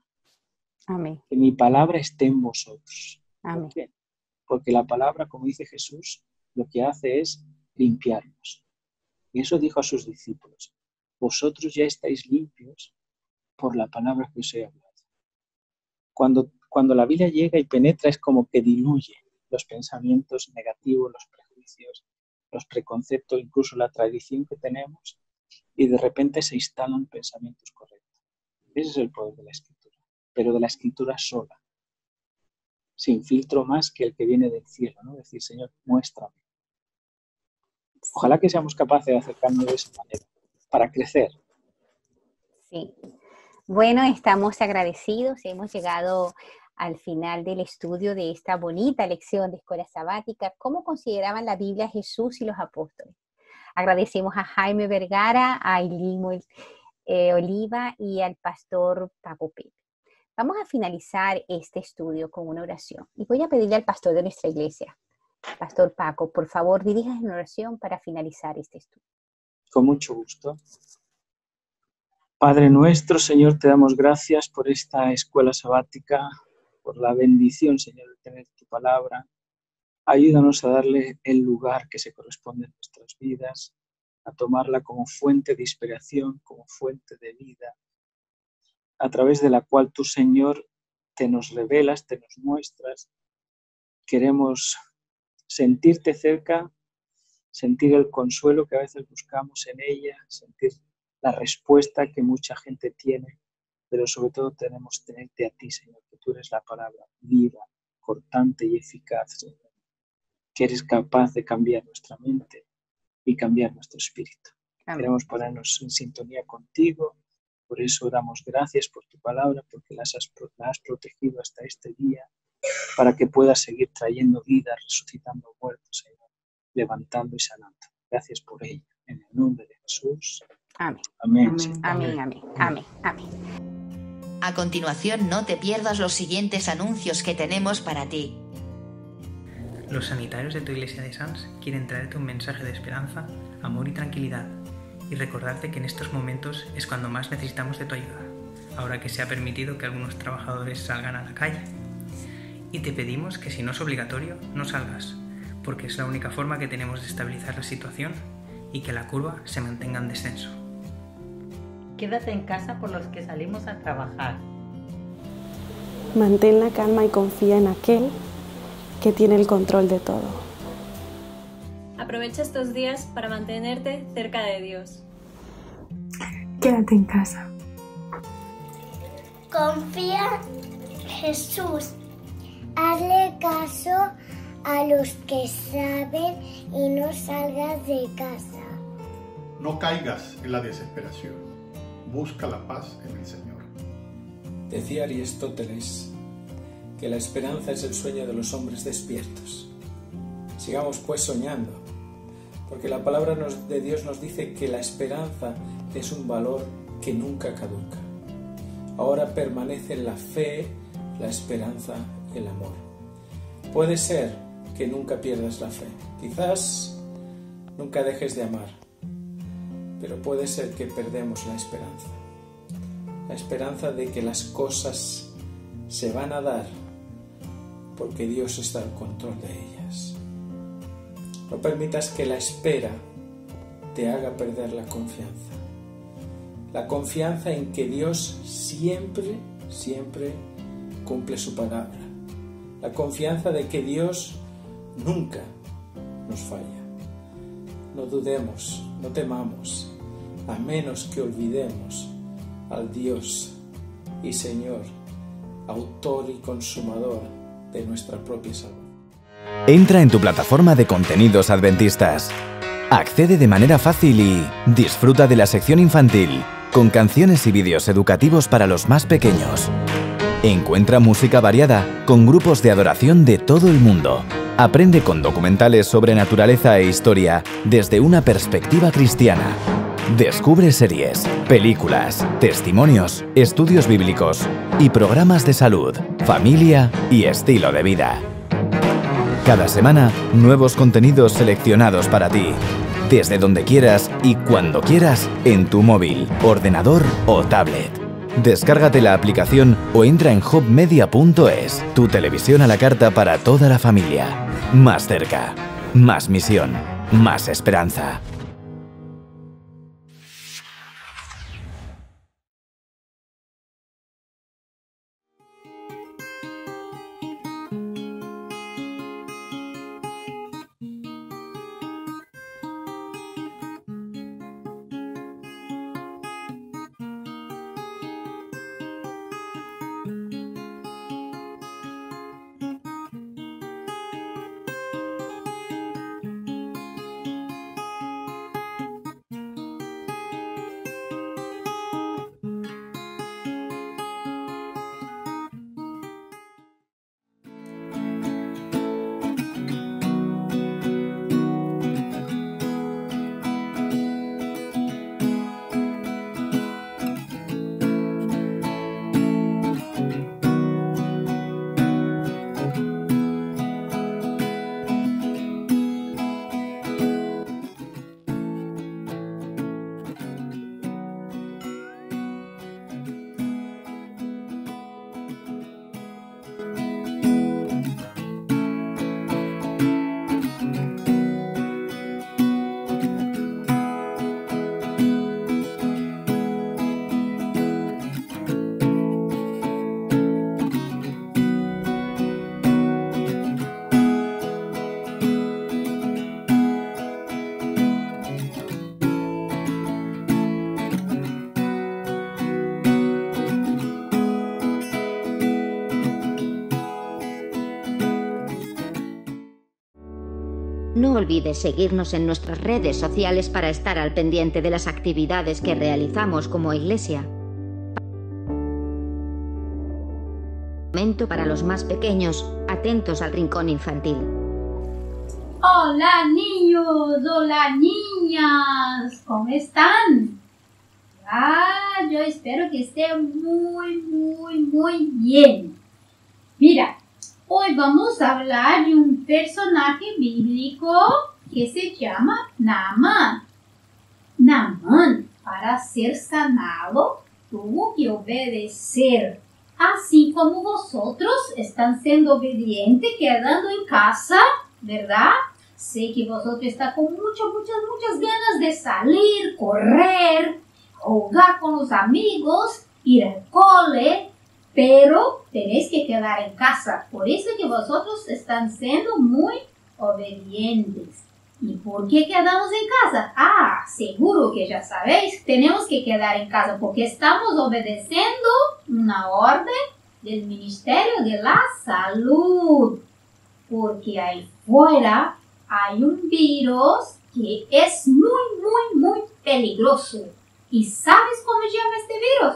Amén. Que mi palabra esté en vosotros. Amén. ¿Por qué? Porque la palabra, como dice Jesús, lo que hace es limpiarnos. Y eso dijo a sus discípulos. Vosotros ya estáis limpios por la palabra que os he hablado. Cuando la Biblia llega y penetra, es como que diluye los pensamientos negativos, los prejuicios, los preconceptos, incluso la tradición que tenemos, y de repente se instalan pensamientos correctos. Ese es el poder de la Escritura, pero de la Escritura sola, sin filtro más que el que viene del cielo, ¿no? Decir, Señor, muéstrame. Ojalá que seamos capaces de acercarnos de esa manera, para crecer. Sí. Bueno, estamos agradecidos, hemos llegado al final del estudio de esta bonita lección de escuela sabática, cómo consideraban la Biblia Jesús y los apóstoles. Agradecemos a Jaime Vergara, a Ailín Oliva y al pastor Paco Pepe. Vamos a finalizar este estudio con una oración y voy a pedirle al pastor de nuestra iglesia, Pastor Paco, por favor, diríjanos una oración para finalizar este estudio. Con mucho gusto. Padre nuestro, Señor, te damos gracias por esta escuela sabática, por la bendición, Señor, de tener tu palabra. Ayúdanos a darle el lugar que se corresponde en nuestras vidas, a tomarla como fuente de inspiración, como fuente de vida, a través de la cual tú, Señor, te nos revelas, te nos muestras. Queremos sentirte cerca, sentir el consuelo que a veces buscamos en ella, sentir la respuesta que mucha gente tiene, pero sobre todo tenemos que tenerte a ti, Señor, que tú eres la palabra viva, cortante y eficaz, Señor, que eres capaz de cambiar nuestra mente y cambiar nuestro espíritu. Amén. Queremos ponernos en sintonía contigo, por eso damos gracias por tu palabra, porque la has protegido hasta este día, para que puedas seguir trayendo vida, resucitando muertos, Señor, levantando y sanando. Gracias por ello. En el nombre de Jesús. Amén. Amén. Amén, amén, amén, amén. A continuación, no te pierdas los siguientes anuncios que tenemos para ti. Los sanitarios de tu iglesia de Sants quieren traerte un mensaje de esperanza, amor y tranquilidad, y recordarte que en estos momentos es cuando más necesitamos de tu ayuda, ahora que se ha permitido que algunos trabajadores salgan a la calle. Y te pedimos que si no es obligatorio, no salgas, porque es la única forma que tenemos de estabilizar la situación y que la curva se mantenga en descenso. Quédate en casa por los que salimos a trabajar. Mantén la calma y confía en aquel que tiene el control de todo. Aprovecha estos días para mantenerte cerca de Dios. Quédate en casa. Confía en Jesús. Hazle caso a los que saben y no salgas de casa. No caigas en la desesperación. Busca la paz en el Señor. Decía Aristóteles que la esperanza es el sueño de los hombres despiertos. Sigamos pues soñando, porque la palabra de Dios nos dice que la esperanza es un valor que nunca caduca. Ahora permanecen la fe, la esperanza y el amor. Puede ser que nunca pierdas la fe, quizás nunca dejes de amar, pero puede ser que perdemos la esperanza de que las cosas se van a dar porque Dios está al control de ellas. No permitas que la espera te haga perder la confianza en que Dios siempre cumple su palabra, la confianza de que Dios nunca nos falla. No dudemos, no temamos, a menos que olvidemos al Dios y Señor, autor y consumador de nuestra propia salvación. Entra en tu plataforma de contenidos adventistas. Accede de manera fácil y disfruta de la sección infantil, con canciones y vídeos educativos para los más pequeños. Encuentra música variada con grupos de adoración de todo el mundo. Aprende con documentales sobre naturaleza e historia desde una perspectiva cristiana. Descubre series, películas, testimonios, estudios bíblicos y programas de salud, familia y estilo de vida. Cada semana, nuevos contenidos seleccionados para ti, desde donde quieras y cuando quieras, en tu móvil, ordenador o tablet. Descárgate la aplicación o entra en hubmedia.es, tu televisión a la carta para toda la familia. Más cerca, más misión, más esperanza. No olvides seguirnos en nuestras redes sociales para estar al pendiente de las actividades que realizamos como iglesia. Momento para los más pequeños, atentos al rincón infantil. Hola niños, hola niñas, ¿cómo están? Yo espero que estén muy bien. Mira, hoy vamos a hablar de un personaje bíblico que se llama Naamán. Naamán, para ser sanado, tuvo que obedecer. Así como vosotros están siendo obedientes, quedando en casa, ¿verdad? Sé que vosotros están con muchas ganas de salir, correr, jugar con los amigos, ir al cole, pero tenéis que quedar en casa. Por eso que vosotros están siendo muy obedientes. ¿Y por qué quedamos en casa? Seguro que ya sabéis, tenemos que quedar en casa porque estamos obedeciendo una orden del Ministerio de la Salud. Porque ahí fuera hay un virus que es muy peligroso. ¿Y sabes cómo se llama este virus?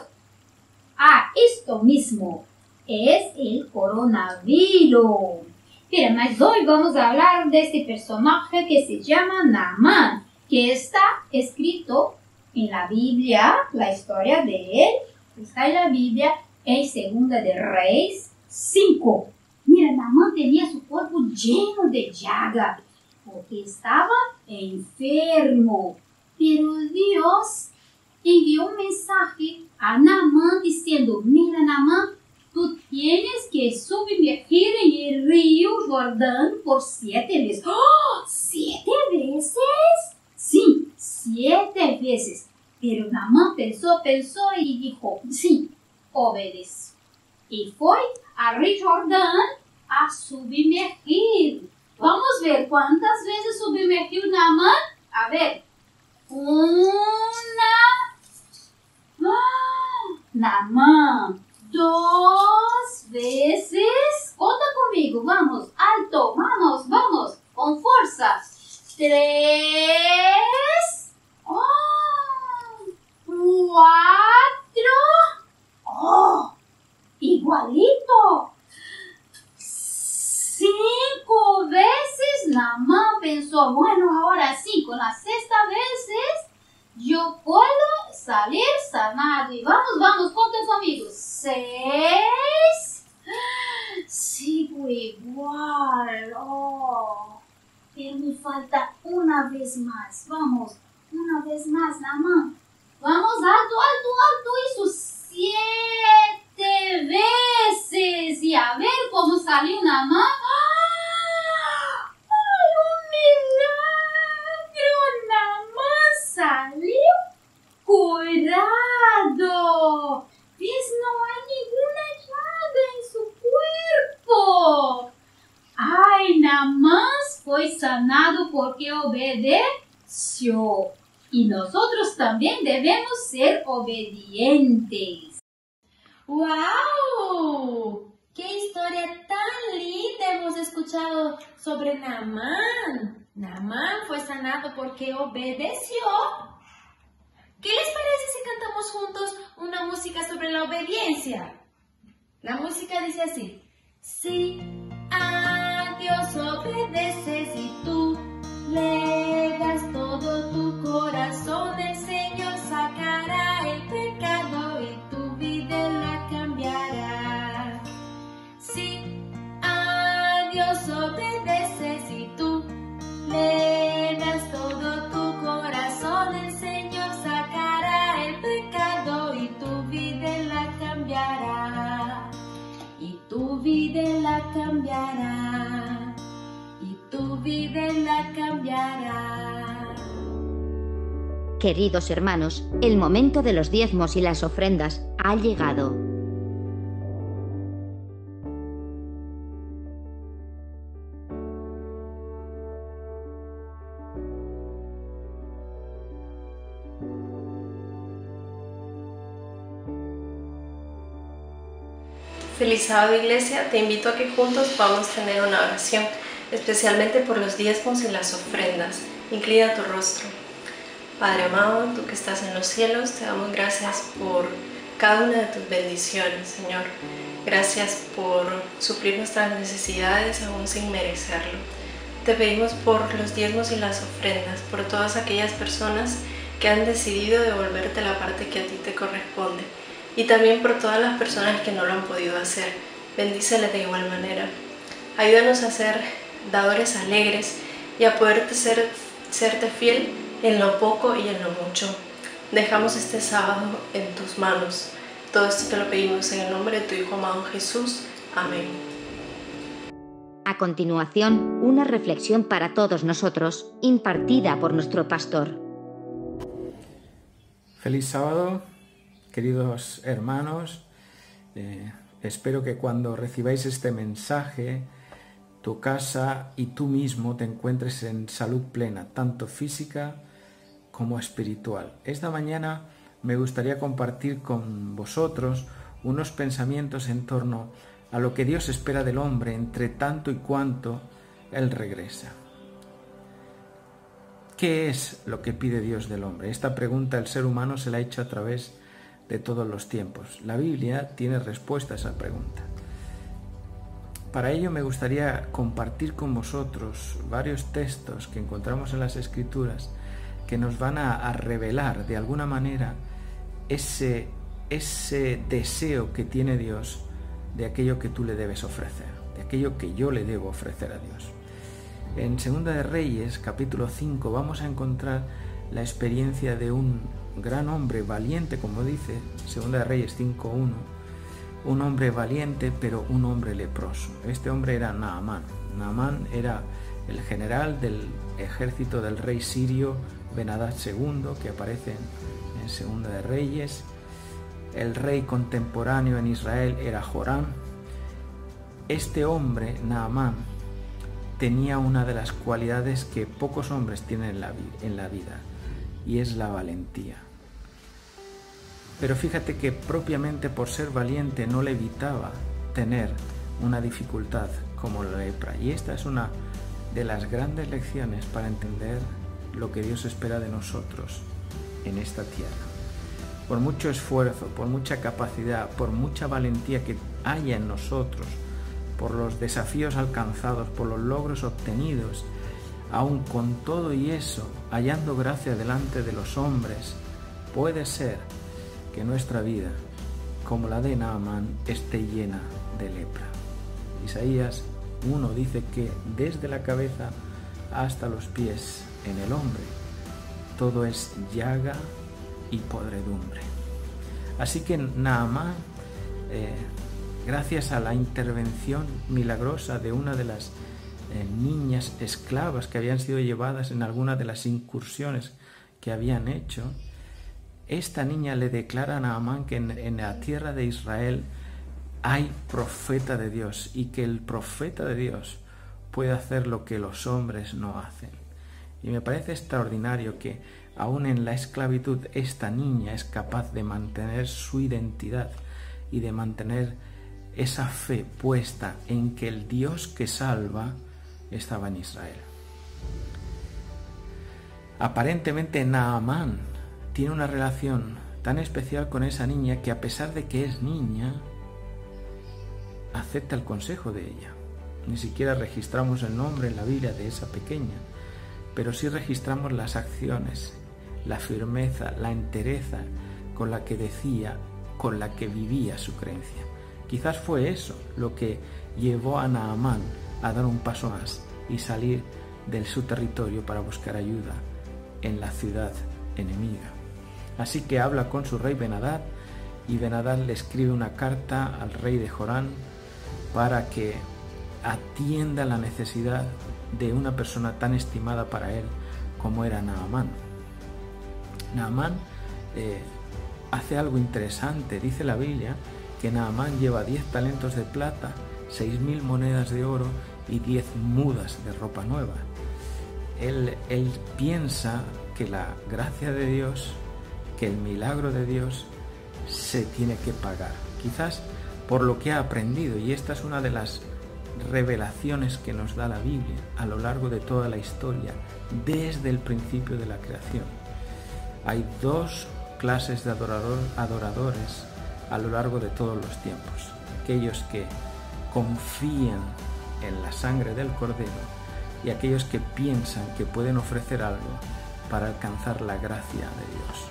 Esto mismo es el coronavirus. Mira, mas hoy vamos a hablar de este personaje que se llama Naamán, que está escrito en la Biblia, la historia de él está en la Biblia en 2 de Reyes 5. Mira, Naamán tenía su cuerpo lleno de llaga porque estaba enfermo. Pero Dios envió un mensaje a Naamán diciendo, mira Naamán, tú tienes que sumergir en el río Jordán por 7 veces. ¡Oh! ¿7 veces? Sí, 7 veces. Pero Naamán pensó y dijo, sí, obedece. Y fue al río Jordán a sumergir. Vamos a ver cuántas veces sumergió Naamán. A ver. Naamán. 2 veces. Conta conmigo. Vamos. Alto. Vamos. Con fuerza. 3. 4. Igualito. 5 veces. Naamán pensó, bueno, ahora sí, con la 6ª veces yo puedo salir sanado. Y vamos, conten sus amigos. 6. Sigo igual. Pero me falta una vez más. Vamos, una vez más, Naamán. Vamos, alto. Eso, 7 veces. Y a ver cómo salió Naamán. Salió curado. ¿Ves? No hay ninguna llaga en su cuerpo. Naamán fue sanado porque obedeció. Y nosotros también debemos ser obedientes. ¡Wow! ¡Qué historia tan linda hemos escuchado sobre Naamán! Naamán fue sanado porque obedeció. ¿Qué les parece si cantamos juntos una música sobre la obediencia? La música dice así. Si a Dios obedeces y tú le das todo tu corazón, el Señor sacará el pecado y tu vida la cambiará. Si a Dios obedeces y tú le das todo tu corazón, el Señor sacará el pecado y tu vida la cambiará. Y tu vida la cambiará. Y tu vida la cambiará. Queridos hermanos, el momento de los diezmos y las ofrendas ha llegado. Feliz sábado, iglesia. Te invito a que juntos vamos a tener una oración. especialmente por los diezmos y las ofrendas. Inclina tu rostro. Padre amado, tú que estás en los cielos, te damos gracias por cada una de tus bendiciones, Señor. Gracias por suplir nuestras necesidades aún sin merecerlo. Te pedimos por los diezmos y las ofrendas, por todas aquellas personas que han decidido devolverte la parte que a ti te corresponde, y también por todas las personas que no lo han podido hacer. Bendíceles de igual manera. Ayúdanos a ser dadores alegres y a poderte serte fiel en lo poco y en lo mucho. Dejamos este sábado en tus manos. Todo esto te lo pedimos en el nombre de tu Hijo amado Jesús. Amén. A continuación, una reflexión para todos nosotros, impartida por nuestro pastor. Feliz sábado, queridos hermanos. Espero que cuando recibáis este mensaje, tu casa y tú mismo te encuentres en salud plena, tanto física como espiritual. Esta mañana me gustaría compartir con vosotros unos pensamientos en torno a lo que Dios espera del hombre entre tanto y cuanto Él regresa. ¿Qué es lo que pide Dios del hombre? Esta pregunta el ser humano se la ha hecho a través de todos los tiempos. La Biblia tiene respuesta a esa pregunta. Para ello me gustaría compartir con vosotros varios textos que encontramos en las Escrituras que nos van a revelar de alguna manera ese deseo que tiene Dios de aquello que tú le debes ofrecer, de aquello que yo le debo ofrecer a Dios. En Segunda de Reyes, capítulo 5, vamos a encontrar la experiencia de un gran hombre valiente, como dice Segunda de Reyes 5:1, un hombre valiente, pero un hombre leproso. Este hombre era Naamán. Naamán era el general del ejército del rey sirio Ben-Hadad II, que aparece en Segunda de Reyes. El rey contemporáneo en Israel era Joram. Este hombre, Naamán, tenía una de las cualidades que pocos hombres tienen en la vida, y es la valentía. Pero fíjate que propiamente por ser valiente no le evitaba tener una dificultad como la lepra. Y esta es una de las grandes lecciones para entender lo que Dios espera de nosotros en esta tierra. Por mucho esfuerzo, por mucha capacidad, por mucha valentía que haya en nosotros, por los desafíos alcanzados, por los logros obtenidos, aun con todo y eso, hallando gracia delante de los hombres, puede ser que nuestra vida, como la de Naamán, esté llena de lepra. Isaías 1 dice que desde la cabeza hasta los pies en el hombre, todo es llaga y podredumbre. Así que Naamán, gracias a la intervención milagrosa de una de las niñas esclavas que habían sido llevadas en alguna de las incursiones que habían hecho, esta niña le declara a Naamán que en la tierra de Israel hay profeta de Dios y que el profeta de Dios puede hacer lo que los hombres no hacen. Y me parece extraordinario que aún en la esclavitud esta niña es capaz de mantener su identidad y de mantener esa fe puesta en que el Dios que salva estaba en Israel. Aparentemente Naamán tiene una relación tan especial con esa niña que, a pesar de que es niña, acepta el consejo de ella. Ni siquiera registramos el nombre en la Biblia de esa pequeña, pero sí registramos las acciones, la firmeza, la entereza con la que decía, con la que vivía su creencia. Quizás fue eso lo que llevó a Naamán a dar un paso más y salir de su territorio para buscar ayuda en la ciudad enemiga. Así que habla con su rey Ben-Hadad, y Ben-Hadad le escribe una carta al rey de Joram para que atienda la necesidad de una persona tan estimada para él como era Naamán. Naamán hace algo interesante. Dice la Biblia que Naamán lleva 10 talentos de plata, 6.000 monedas de oro y 10 mudas de ropa nueva. Él piensa que la gracia de Dios, que el milagro de Dios se tiene que pagar, quizás por lo que ha aprendido, y esta es una de las revelaciones que nos da la Biblia a lo largo de toda la historia, desde el principio de la creación. Hay dos clases de adoradores a lo largo de todos los tiempos. Aquellos que confían en la sangre del Cordero y aquellos que piensan que pueden ofrecer algo para alcanzar la gracia de Dios.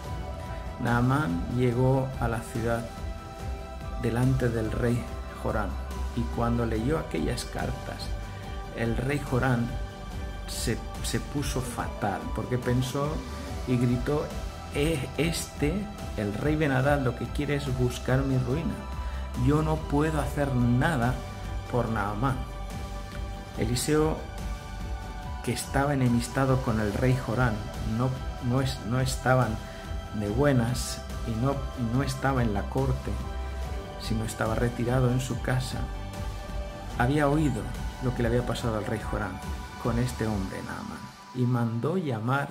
Naamán llegó a la ciudad delante del rey Joram, y cuando leyó aquellas cartas, el rey Joram se puso fatal, porque pensó y gritó: el rey Ben-Hadad, lo que quiere es buscar mi ruina. Yo no puedo hacer nada por Naamán. Eliseo, que estaba enemistado con el rey Joram, no estaban de buenas y no estaba en la corte, sino estaba retirado en su casa. Había oído lo que le había pasado al rey Joram con este hombre Naamán, y mandó llamar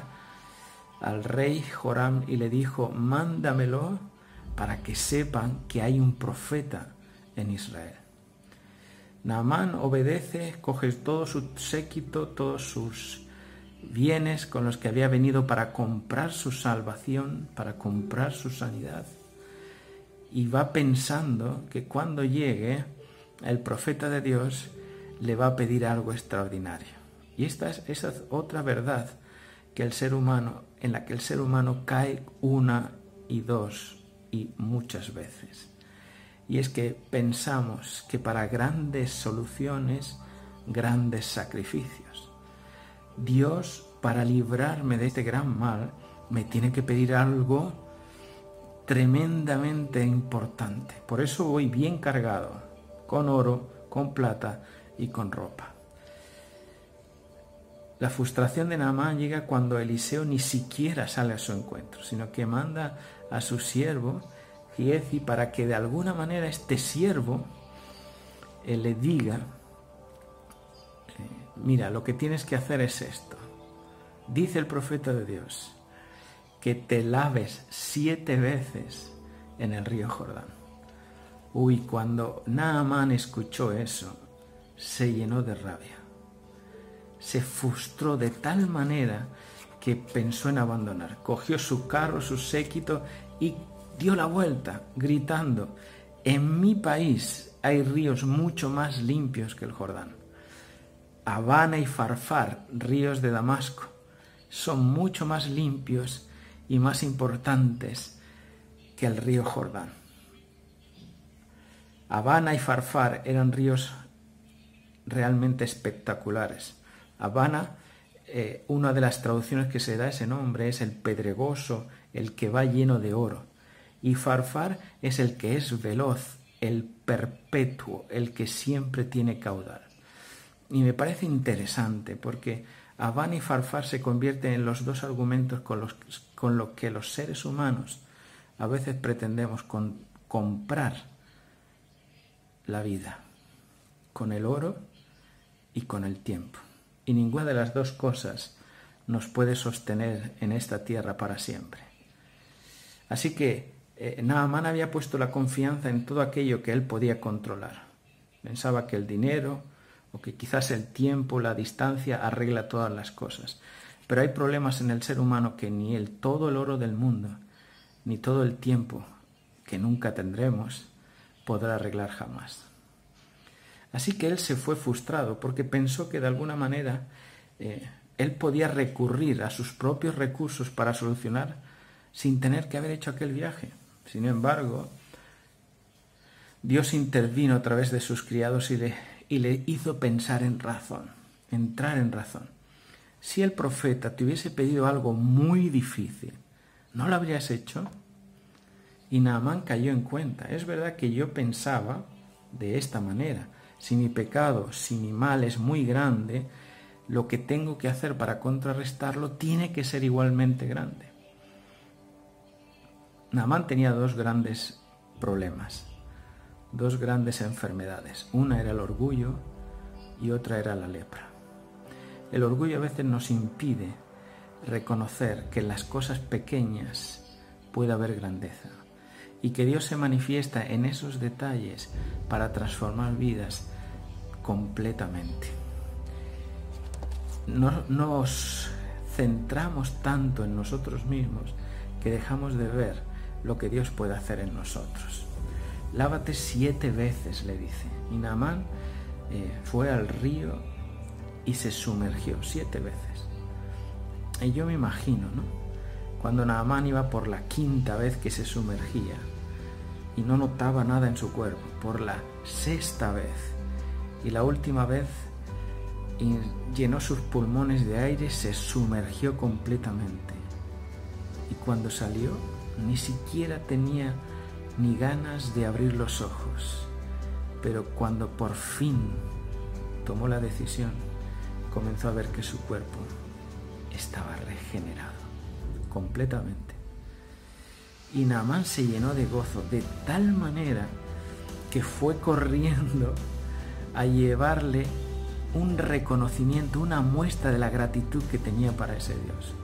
al rey Joram y le dijo: mándamelo para que sepan que hay un profeta en Israel. Naamán obedece, coge todo su séquito, todos sus bienes con los que había venido para comprar su salvación, para comprar su sanidad, y va pensando que cuando llegue el profeta de Dios le va a pedir algo extraordinario. Y esa es otra verdad que en la que el ser humano cae una y dos y muchas veces. Y es que pensamos que para grandes soluciones, grandes sacrificios. Dios, para librarme de este gran mal, me tiene que pedir algo tremendamente importante. Por eso voy bien cargado, con oro, con plata y con ropa. La frustración de Naamán llega cuando Eliseo ni siquiera sale a su encuentro, sino que manda a su siervo Giezi para que de alguna manera este siervo le diga: mira, lo que tienes que hacer es esto. Dice el profeta de Dios que te laves 7 veces en el río Jordán. Uy, cuando Naamán escuchó eso, se llenó de rabia. Se frustró de tal manera que pensó en abandonar. Cogió su carro, su séquito y dio la vuelta, gritando: en mi país hay ríos mucho más limpios que el Jordán. Habana y Farfar, ríos de Damasco, son mucho más limpios y más importantes que el río Jordán. Habana y Farfar eran ríos realmente espectaculares. Habana, una de las traducciones que se da a ese nombre es el pedregoso, el que va lleno de oro. Y Farfar es el que es veloz, el perpetuo, el que siempre tiene caudal. Y me parece interesante porque Habana y Farfar se convierten en los dos argumentos con los que los seres humanos a veces pretendemos comprar la vida, con el oro y con el tiempo. Y ninguna de las dos cosas nos puede sostener en esta tierra para siempre. Así que Naamán había puesto la confianza en todo aquello que él podía controlar. Pensaba que el dinero o que quizás el tiempo, la distancia arregla todas las cosas. Pero hay problemas en el ser humano que ni todo el oro del mundo, ni todo el tiempo que nunca tendremos, podrá arreglar jamás. Así que él se fue frustrado porque pensó que de alguna manera él podía recurrir a sus propios recursos para solucionar sin tener que haber hecho aquel viaje. Sin embargo, Dios intervino a través de sus criados y le hizo pensar en razón, entrar en razón. Si el profeta te hubiese pedido algo muy difícil, ¿no lo habrías hecho? Y Naamán cayó en cuenta. Es verdad que yo pensaba de esta manera: si mi pecado, si mi mal es muy grande, lo que tengo que hacer para contrarrestarlo tiene que ser igualmente grande. Naamán tenía 2 grandes problemas, 2 grandes enfermedades. Una era el orgullo y otra era la lepra. El orgullo a veces nos impide reconocer que en las cosas pequeñas puede haber grandeza y que Dios se manifiesta en esos detalles para transformar vidas completamente. Nos centramos tanto en nosotros mismos que dejamos de ver lo que Dios puede hacer en nosotros. Lávate 7 veces, le dice. Y Naamán fue al río y se sumergió 7 veces. Y yo me imagino, ¿no? Cuando Naamán iba por la 5ª vez que se sumergía y no notaba nada en su cuerpo, por la 6ª vez y la última vez llenó sus pulmones de aire, se sumergió completamente. Y cuando salió, ni siquiera tenía ni ganas de abrir los ojos. Pero cuando por fin tomó la decisión, comenzó a ver que su cuerpo estaba regenerado completamente. Y Naamán se llenó de gozo de tal manera que fue corriendo a llevarle un reconocimiento, una muestra de la gratitud que tenía para ese Dios.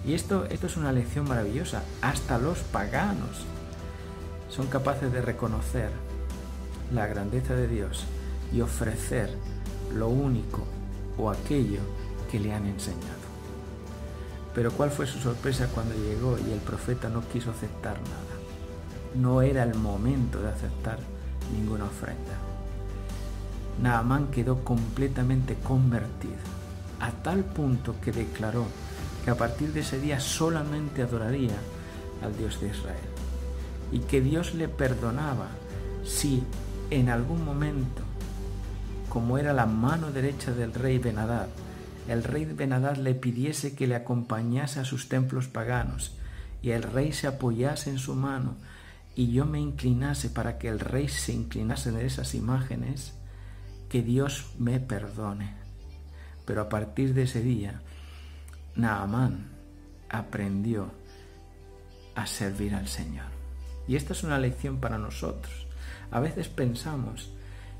Y esto es una lección maravillosa. Hasta los paganos son capaces de reconocer la grandeza de Dios y ofrecer lo único o aquello que le han enseñado. Pero ¿cuál fue su sorpresa cuando llegó y el profeta no quiso aceptar nada? No era el momento de aceptar ninguna ofrenda. Naamán quedó completamente convertido, a tal punto que declaró que a partir de ese día solamente adoraría al Dios de Israel y que Dios le perdonaba si en algún momento, como era la mano derecha del rey Ben-Hadad, el rey Ben-Hadad le pidiese que le acompañase a sus templos paganos y el rey se apoyase en su mano y yo me inclinase para que el rey se inclinase de esas imágenes, que Dios me perdone. Pero a partir de ese día, Naamán aprendió a servir al Señor. Y esta es una lección para nosotros. A veces pensamos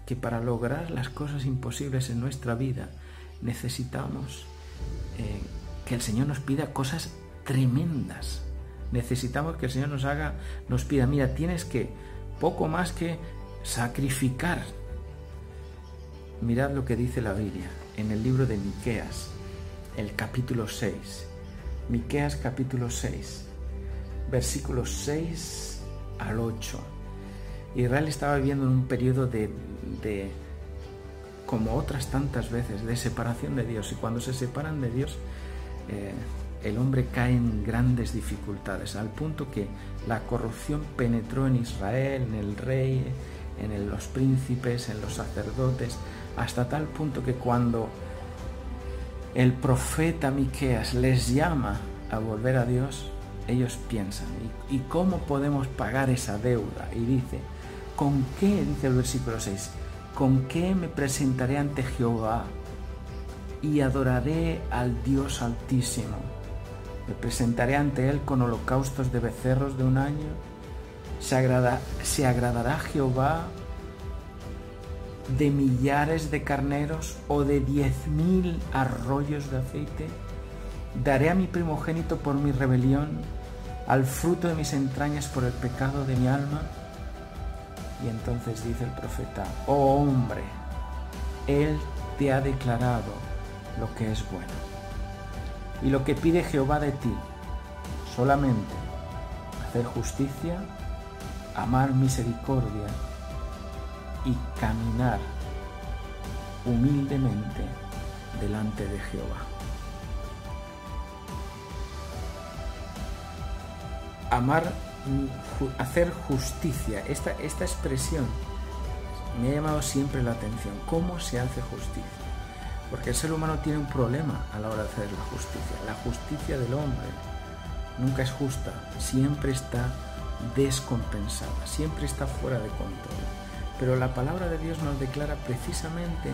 que para lograr las cosas imposibles en nuestra vida necesitamos que el Señor nos pida cosas tremendas. Necesitamos que el Señor nos pida, mira, tienes que poco más que sacrificar. Mirad lo que dice la Biblia en el libro de Miqueas, el capítulo 6. Miqueas capítulo 6, versículos 6 al 8. Israel estaba viviendo en un periodo de como otras tantas veces, de separación de Dios. Y cuando se separan de Dios, el hombre cae en grandes dificultades, al punto que la corrupción penetró en Israel, en el rey, en los príncipes, en los sacerdotes, hasta tal punto que cuando el profeta Miqueas les llama a volver a Dios, ellos piensan, ¿y cómo podemos pagar esa deuda? Y dice, ¿con qué? Dice el versículo 6, ¿con qué me presentaré ante Jehová y adoraré al Dios Altísimo? ¿Me presentaré ante Él con holocaustos de becerros de un año? ¿Se agradará Jehová de millares de carneros o de 10,000 arroyos de aceite? ¿Daré a mi primogénito por mi rebelión, al fruto de mis entrañas por el pecado de mi alma? Y entonces dice el profeta, oh hombre, Él te ha declarado lo que es bueno. Y lo que pide Jehová de ti, solamente hacer justicia, amar misericordia y caminar humildemente delante de Jehová. Hacer justicia, esta expresión me ha llamado siempre la atención. ¿Cómo se hace justicia? Porque el ser humano tiene un problema a la hora de hacer la justicia. La justicia del hombre nunca es justa, siempre está descompensada, siempre está fuera de control. Pero la palabra de Dios nos declara precisamente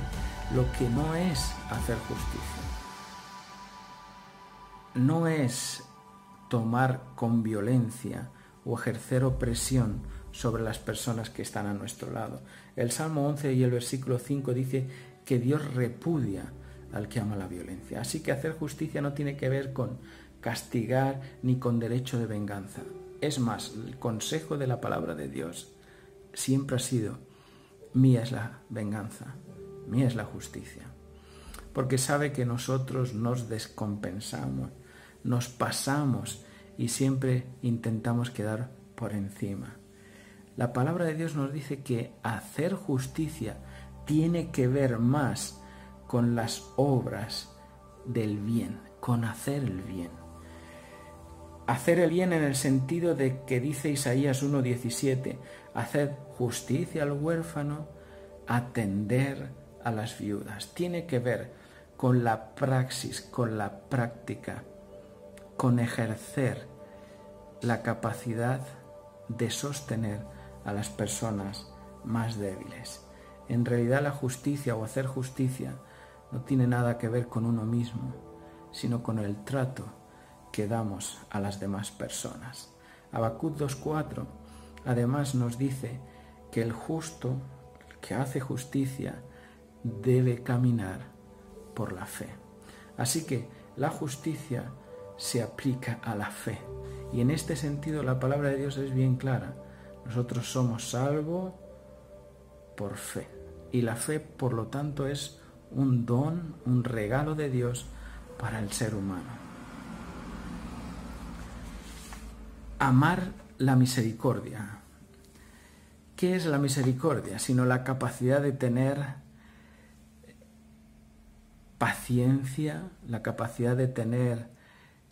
lo que no es hacer justicia. No es tomar con violencia o ejercer opresión sobre las personas que están a nuestro lado. El Salmo 11 y el versículo 5 dice que Dios repudia al que ama la violencia. Así que hacer justicia no tiene que ver con castigar ni con derecho de venganza. Es más, el consejo de la palabra de Dios siempre ha sido: mía es la venganza, mía es la justicia. Porque sabe que nosotros nos descompensamos, nos pasamos y siempre intentamos quedar por encima. La palabra de Dios nos dice que hacer justicia tiene que ver más con las obras del bien, con hacer el bien. Hacer el bien en el sentido de que dice Isaías 1:17, hacer justicia al huérfano, atender a las viudas. Tiene que ver con la praxis, con la práctica, con ejercer la capacidad de sostener a las personas más débiles. En realidad la justicia o hacer justicia no tiene nada que ver con uno mismo, sino con el trato que damos a las demás personas. Habacuc 2:4 además nos dice que el justo, el que hace justicia, debe caminar por la fe. Así que la justicia se aplica a la fe. Y en este sentido la palabra de Dios es bien clara. Nosotros somos salvos por fe. Y la fe, por lo tanto, es un don, un regalo de Dios para el ser humano. Amar la misericordia. ¿Qué es la misericordia? Sino la capacidad de tener paciencia, la capacidad de tener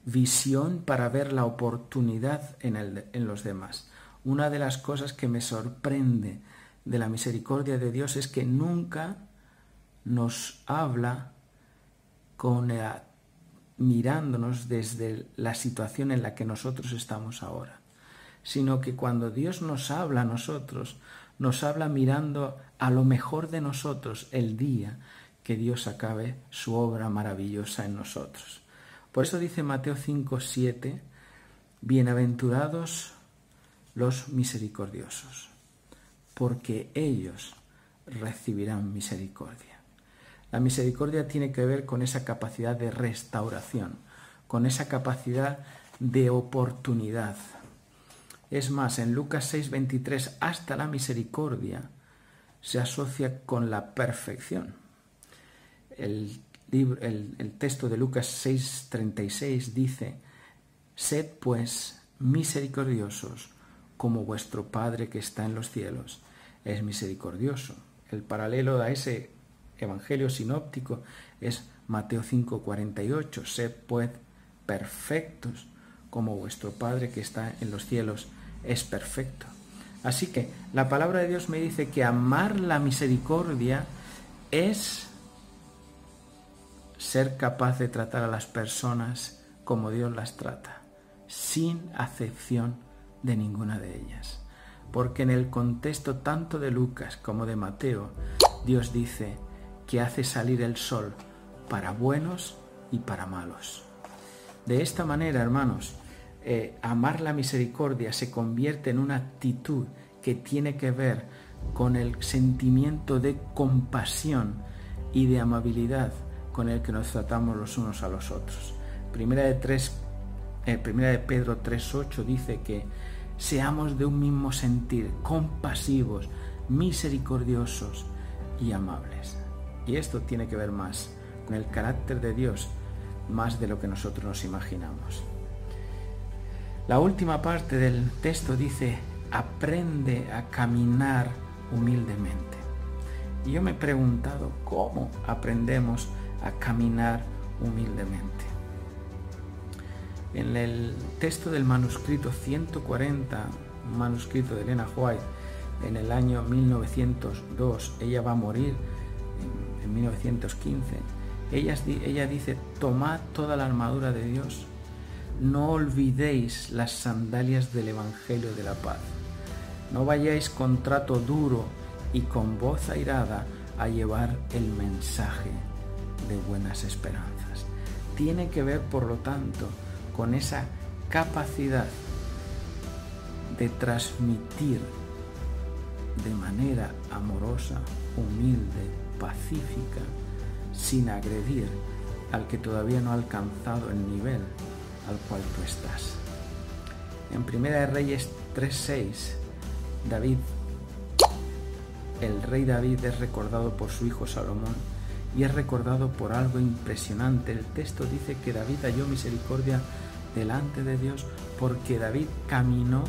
visión para ver la oportunidad en los demás. Una de las cosas que me sorprende de la misericordia de Dios es que nunca nos habla mirándonos desde la situación en la que nosotros estamos ahora, sino que cuando Dios nos habla a nosotros, nos habla mirando a lo mejor de nosotros el día que Dios acabe su obra maravillosa en nosotros. Por eso dice Mateo 5:7, bienaventurados los misericordiosos, porque ellos recibirán misericordia. La misericordia tiene que ver con esa capacidad de restauración, con esa capacidad de oportunidad. Es más, en Lucas 6:23, hasta la misericordia se asocia con la perfección. El texto de Lucas 6:36 dice, sed pues misericordiosos como vuestro Padre que está en los cielos es misericordioso. El paralelo a ese evangelio sinóptico es Mateo 5:48, sed pues perfectos como vuestro Padre que está en los cielos es perfecto. Así que la palabra de Dios me dice que amar la misericordia es ser capaz de tratar a las personas como Dios las trata, sin acepción de ninguna de ellas. Porque en el contexto tanto de Lucas como de Mateo, Dios dice que hace salir el sol para buenos y para malos. De esta manera, hermanos, amar la misericordia se convierte en una actitud que tiene que ver con el sentimiento de compasión y de amabilidad con el que nos tratamos los unos a los otros. Primera de Pedro 3:8 dice que seamos de un mismo sentir, compasivos, misericordiosos y amables. Y esto tiene que ver más con el carácter de Dios, más de lo que nosotros nos imaginamos. La última parte del texto dice, aprende a caminar humildemente. Y yo me he preguntado, ¿cómo aprendemos a caminar humildemente? En el texto del manuscrito 140, un manuscrito de Elena White, en el año 1902, ella va a morir en 1915, ella dice, tomad toda la armadura de Dios, no olvidéis las sandalias del Evangelio de la paz, no vayáis con trato duro y con voz airada a llevar el mensaje de buenas esperanzas. Tiene que ver, por lo tanto, con esa capacidad de transmitir de manera amorosa, humilde, pacífica, sin agredir al que todavía no ha alcanzado el nivel al cual tú estás. En Primera de Reyes 3:6, David el rey David es recordado por su hijo Salomón y es recordado por algo impresionante. El texto dice que David halló misericordia delante de Dios porque David caminó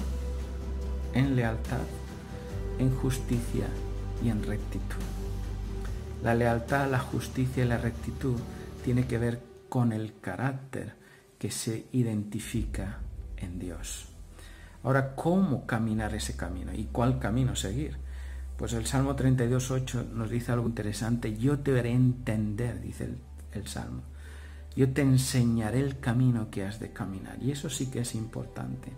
en lealtad, en justicia y en rectitud. La lealtad, la justicia y la rectitud tiene que ver con el carácter que se identifica en Dios. Ahora, ¿cómo caminar ese camino y cuál camino seguir? Pues el Salmo 32:8 nos dice algo interesante. Yo te haré entender, dice el Salmo. Yo te enseñaré el camino que has de caminar. Y eso sí que es importante,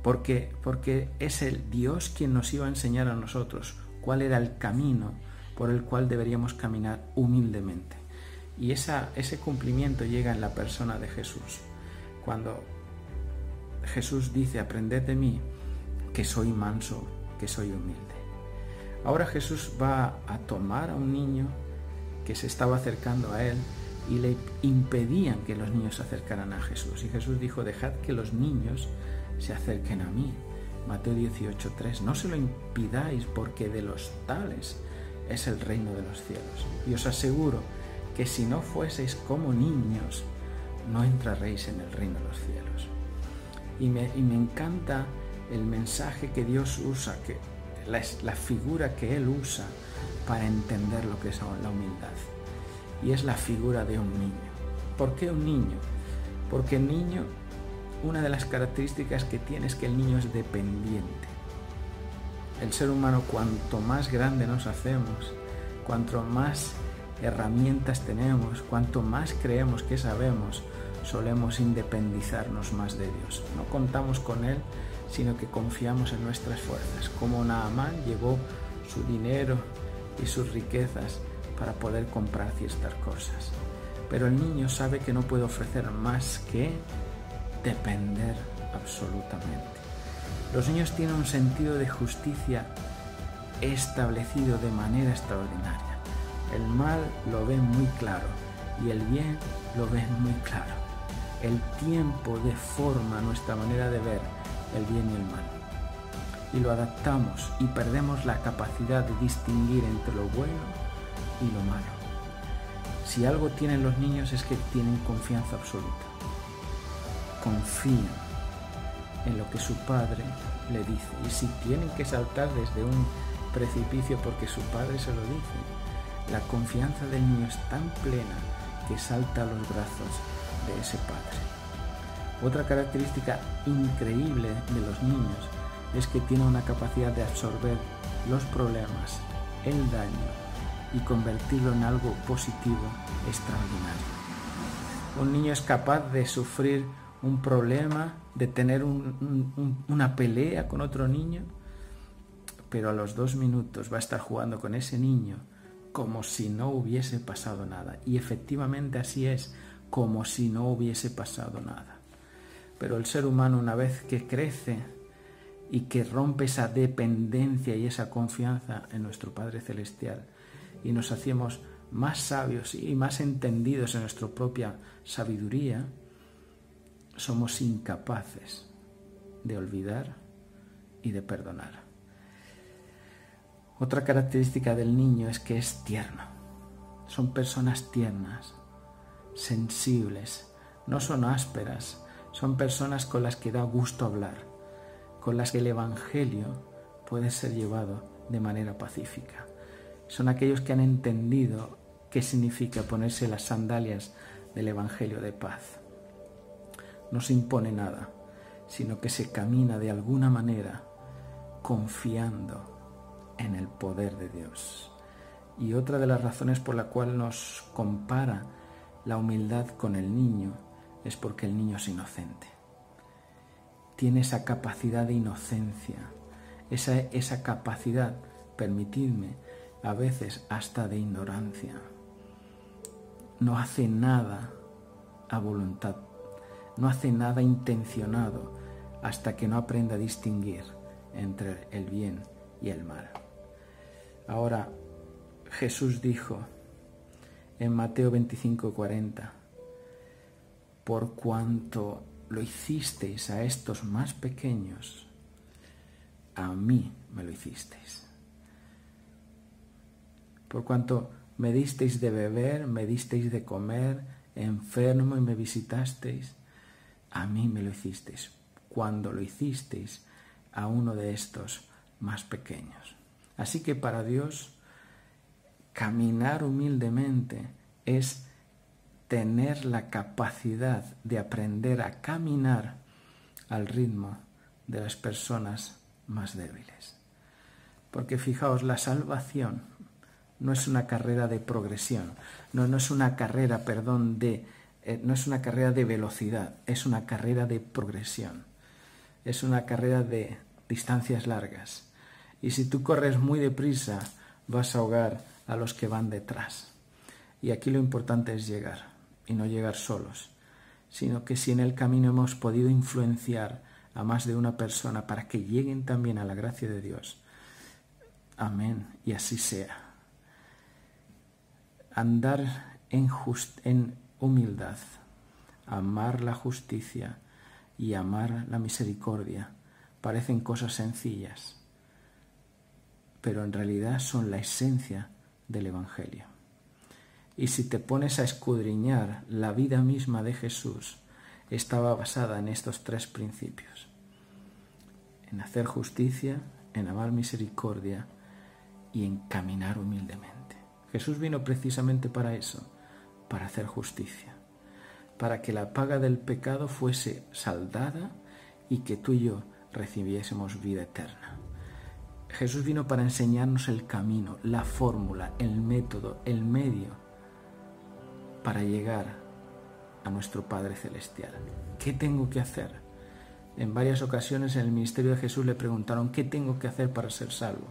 porque es el Dios quien nos iba a enseñar a nosotros cuál era el camino por el cual deberíamos caminar humildemente. Y ese cumplimiento llega en la persona de Jesús. Cuando Jesús dice, aprended de mí, que soy manso, que soy humilde. Ahora Jesús va a tomar a un niño que se estaba acercando a él y le impedían que los niños se acercaran a Jesús. Y Jesús dijo, dejad que los niños se acerquen a mí. Mateo 18:3. No se lo impidáis, porque de los tales es el reino de los cielos. Y os aseguro que si no fueseis como niños, no entraréis en el reino de los cielos. Y me encanta el mensaje que Dios usa, que la figura que Él usa para entender lo que es la humildad. Y es la figura de un niño. ¿Por qué un niño? Porque el niño, una de las características que tiene es que el niño es dependiente. El ser humano, cuanto más grande nos hacemos, cuanto más herramientas tenemos, cuanto más creemos que sabemos, solemos independizarnos más de Dios. No contamos con Él, sino que confiamos en nuestras fuerzas. Como Naamán llevó su dinero y sus riquezas para poder comprar ciertas cosas. Pero el niño sabe que no puede ofrecer más que depender absolutamente. Los niños tienen un sentido de justicia establecido de manera extraordinaria. El mal lo ven muy claro y el bien lo ven muy claro. El tiempo deforma nuestra manera de ver el bien y el mal. Y lo adaptamos y perdemos la capacidad de distinguir entre lo bueno y lo malo. Si algo tienen los niños es que tienen confianza absoluta. Confían en lo que su padre le dice. Y si tienen que saltar desde un precipicio porque su padre se lo dice, la confianza del niño es tan plena que salta a los brazos de ese padre. Otra característica increíble de los niños es que tienen una capacidad de absorber los problemas, el daño y convertirlo en algo positivo extraordinario. Un niño es capaz de sufrir un problema, de tener una pelea con otro niño, pero a los 2 minutos va a estar jugando con ese niño como si no hubiese pasado nada. Y efectivamente así es, como si no hubiese pasado nada. Pero el ser humano, una vez que crece y que rompe esa dependencia y esa confianza en nuestro Padre Celestial y nos hacemos más sabios y más entendidos en nuestra propia sabiduría, somos incapaces de olvidar y de perdonar. Otra característica del niño es que es tierno. Son personas tiernas, sensibles, no son ásperas, son personas con las que da gusto hablar, con las que el Evangelio puede ser llevado de manera pacífica. Son aquellos que han entendido qué significa ponerse las sandalias del Evangelio de paz. No se impone nada, sino que se camina de alguna manera confiando en el poder de Dios. Y otra de las razones por la cual nos compara la humildad con el niño es porque el niño es inocente. Tiene esa capacidad de inocencia, esa capacidad, permitidme, a veces hasta de ignorancia. No hace nada a voluntad, no hace nada intencionado hasta que no aprenda a distinguir entre el bien y el mal. Ahora, Jesús dijo en Mateo 25:40, por cuanto lo hicisteis a estos más pequeños, a mí me lo hicisteis. por cuanto me disteis de beber, me disteis de comer, enfermo y me visitasteis, a mí me lo hicisteis, cuando lo hicisteis a uno de estos más pequeños. Así que para Dios, caminar humildemente es tener la capacidad de aprender a caminar al ritmo de las personas más débiles. Porque fijaos, la salvación no es una carrera de progresión, no es una carrera, no es una carrera de velocidad, es una carrera de progresión, es una carrera de distancias largas. Y si tú corres muy deprisa, vas a ahogar a los que van detrás. Y aquí lo importante es llegar, y no llegar solos, sino que si en el camino hemos podido influenciar a más de una persona para que lleguen también a la gracia de Dios, amén, y así sea. Andar en humildad, amar la justicia y amar la misericordia parecen cosas sencillas, pero en realidad son la esencia del Evangelio. Y si te pones a escudriñar, la vida misma de Jesús estaba basada en estos tres principios: en hacer justicia, en amar misericordia y en caminar humildemente. Jesús vino precisamente para eso, para hacer justicia, para que la paga del pecado fuese saldada y que tú y yo recibiésemos vida eterna. Jesús vino para enseñarnos el camino, la fórmula, el método, el medio para llegar a nuestro Padre Celestial. ¿Qué tengo que hacer? En varias ocasiones en el ministerio de Jesús le preguntaron ¿qué tengo que hacer para ser salvo?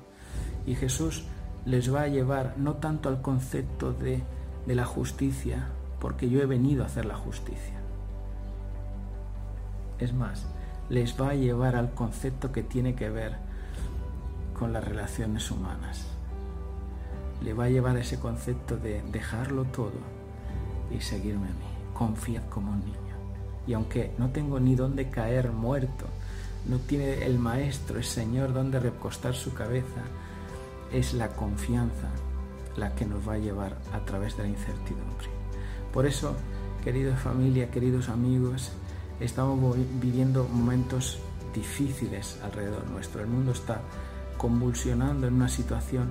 Y Jesús les va a llevar no tanto al concepto de la justicia, porque yo he venido a hacer la justicia. Es más, les va a llevar al concepto que tiene que ver con las relaciones humanas. Le va a llevar a ese concepto de dejarlo todo y seguirme a mí. Confiad como un niño. Y aunque no tengo ni dónde caer muerto, no tiene el Maestro, el Señor, dónde recostar su cabeza, es la confianza la que nos va a llevar a través de la incertidumbre. Por eso, querida familia, queridos amigos, estamos viviendo momentos difíciles alrededor nuestro. El mundo está convulsionando en una situación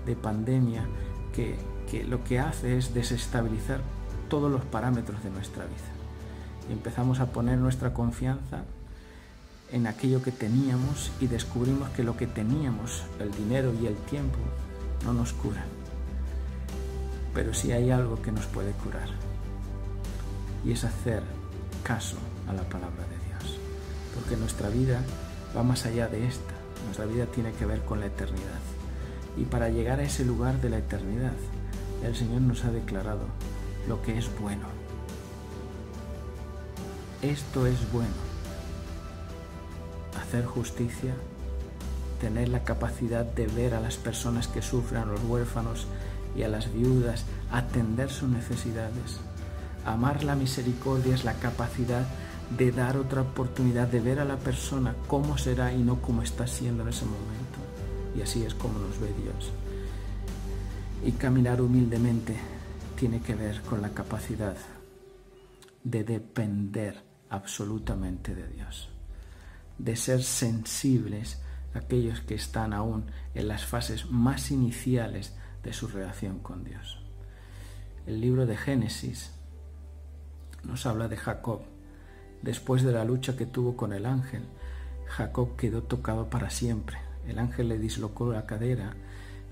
de pandemia que lo que hace es desestabilizar todos los parámetros de nuestra vida. Y empezamos a poner nuestra confianza en aquello que teníamos y descubrimos que lo que teníamos, el dinero y el tiempo, no nos curan. Pero sí hay algo que nos puede curar, y es hacer caso a la palabra de Dios, porque nuestra vida va más allá de esta. Nuestra vida tiene que ver con la eternidad, y para llegar a ese lugar de la eternidad, el Señor nos ha declarado lo que es bueno. Esto es bueno: hacer justicia, tener la capacidad de ver a las personas que sufren, a los huérfanos y a las viudas, atender sus necesidades. Amar la misericordia es la capacidad de dar otra oportunidad, de ver a la persona cómo será y no cómo está siendo en ese momento. Y así es como nos ve Dios. Y caminar humildemente tiene que ver con la capacidad de depender absolutamente de Dios, de ser sensibles a aquellos que están aún en las fases más iniciales de su relación con Dios. El libro de Génesis nos habla de Jacob. Después de la lucha que tuvo con el ángel, Jacob quedó tocado para siempre. El ángel le dislocó la cadera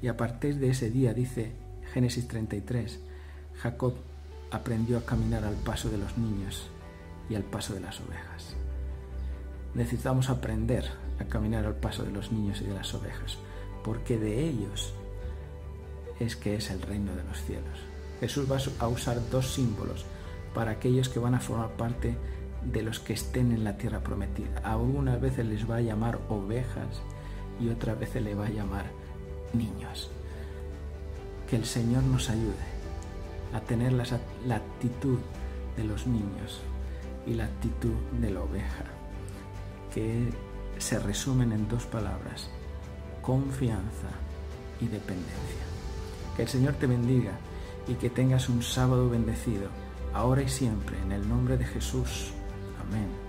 y a partir de ese día, dice Génesis 33, Jacob aprendió a caminar al paso de los niños y al paso de las ovejas. Necesitamos aprender a caminar al paso de los niños y de las ovejas, porque de ellos es que es el reino de los cielos. Jesús va a usar dos símbolos para aquellos que van a formar parte de los que estén en la tierra prometida. Algunas veces les va a llamar ovejas y otras veces le va a llamar niños. Que el Señor nos ayude a tener la actitud de los niños y la actitud de la oveja, que se resumen en dos palabras: confianza y dependencia. Que el Señor te bendiga y que tengas un sábado bendecido, ahora y siempre, en el nombre de Jesús. Amén.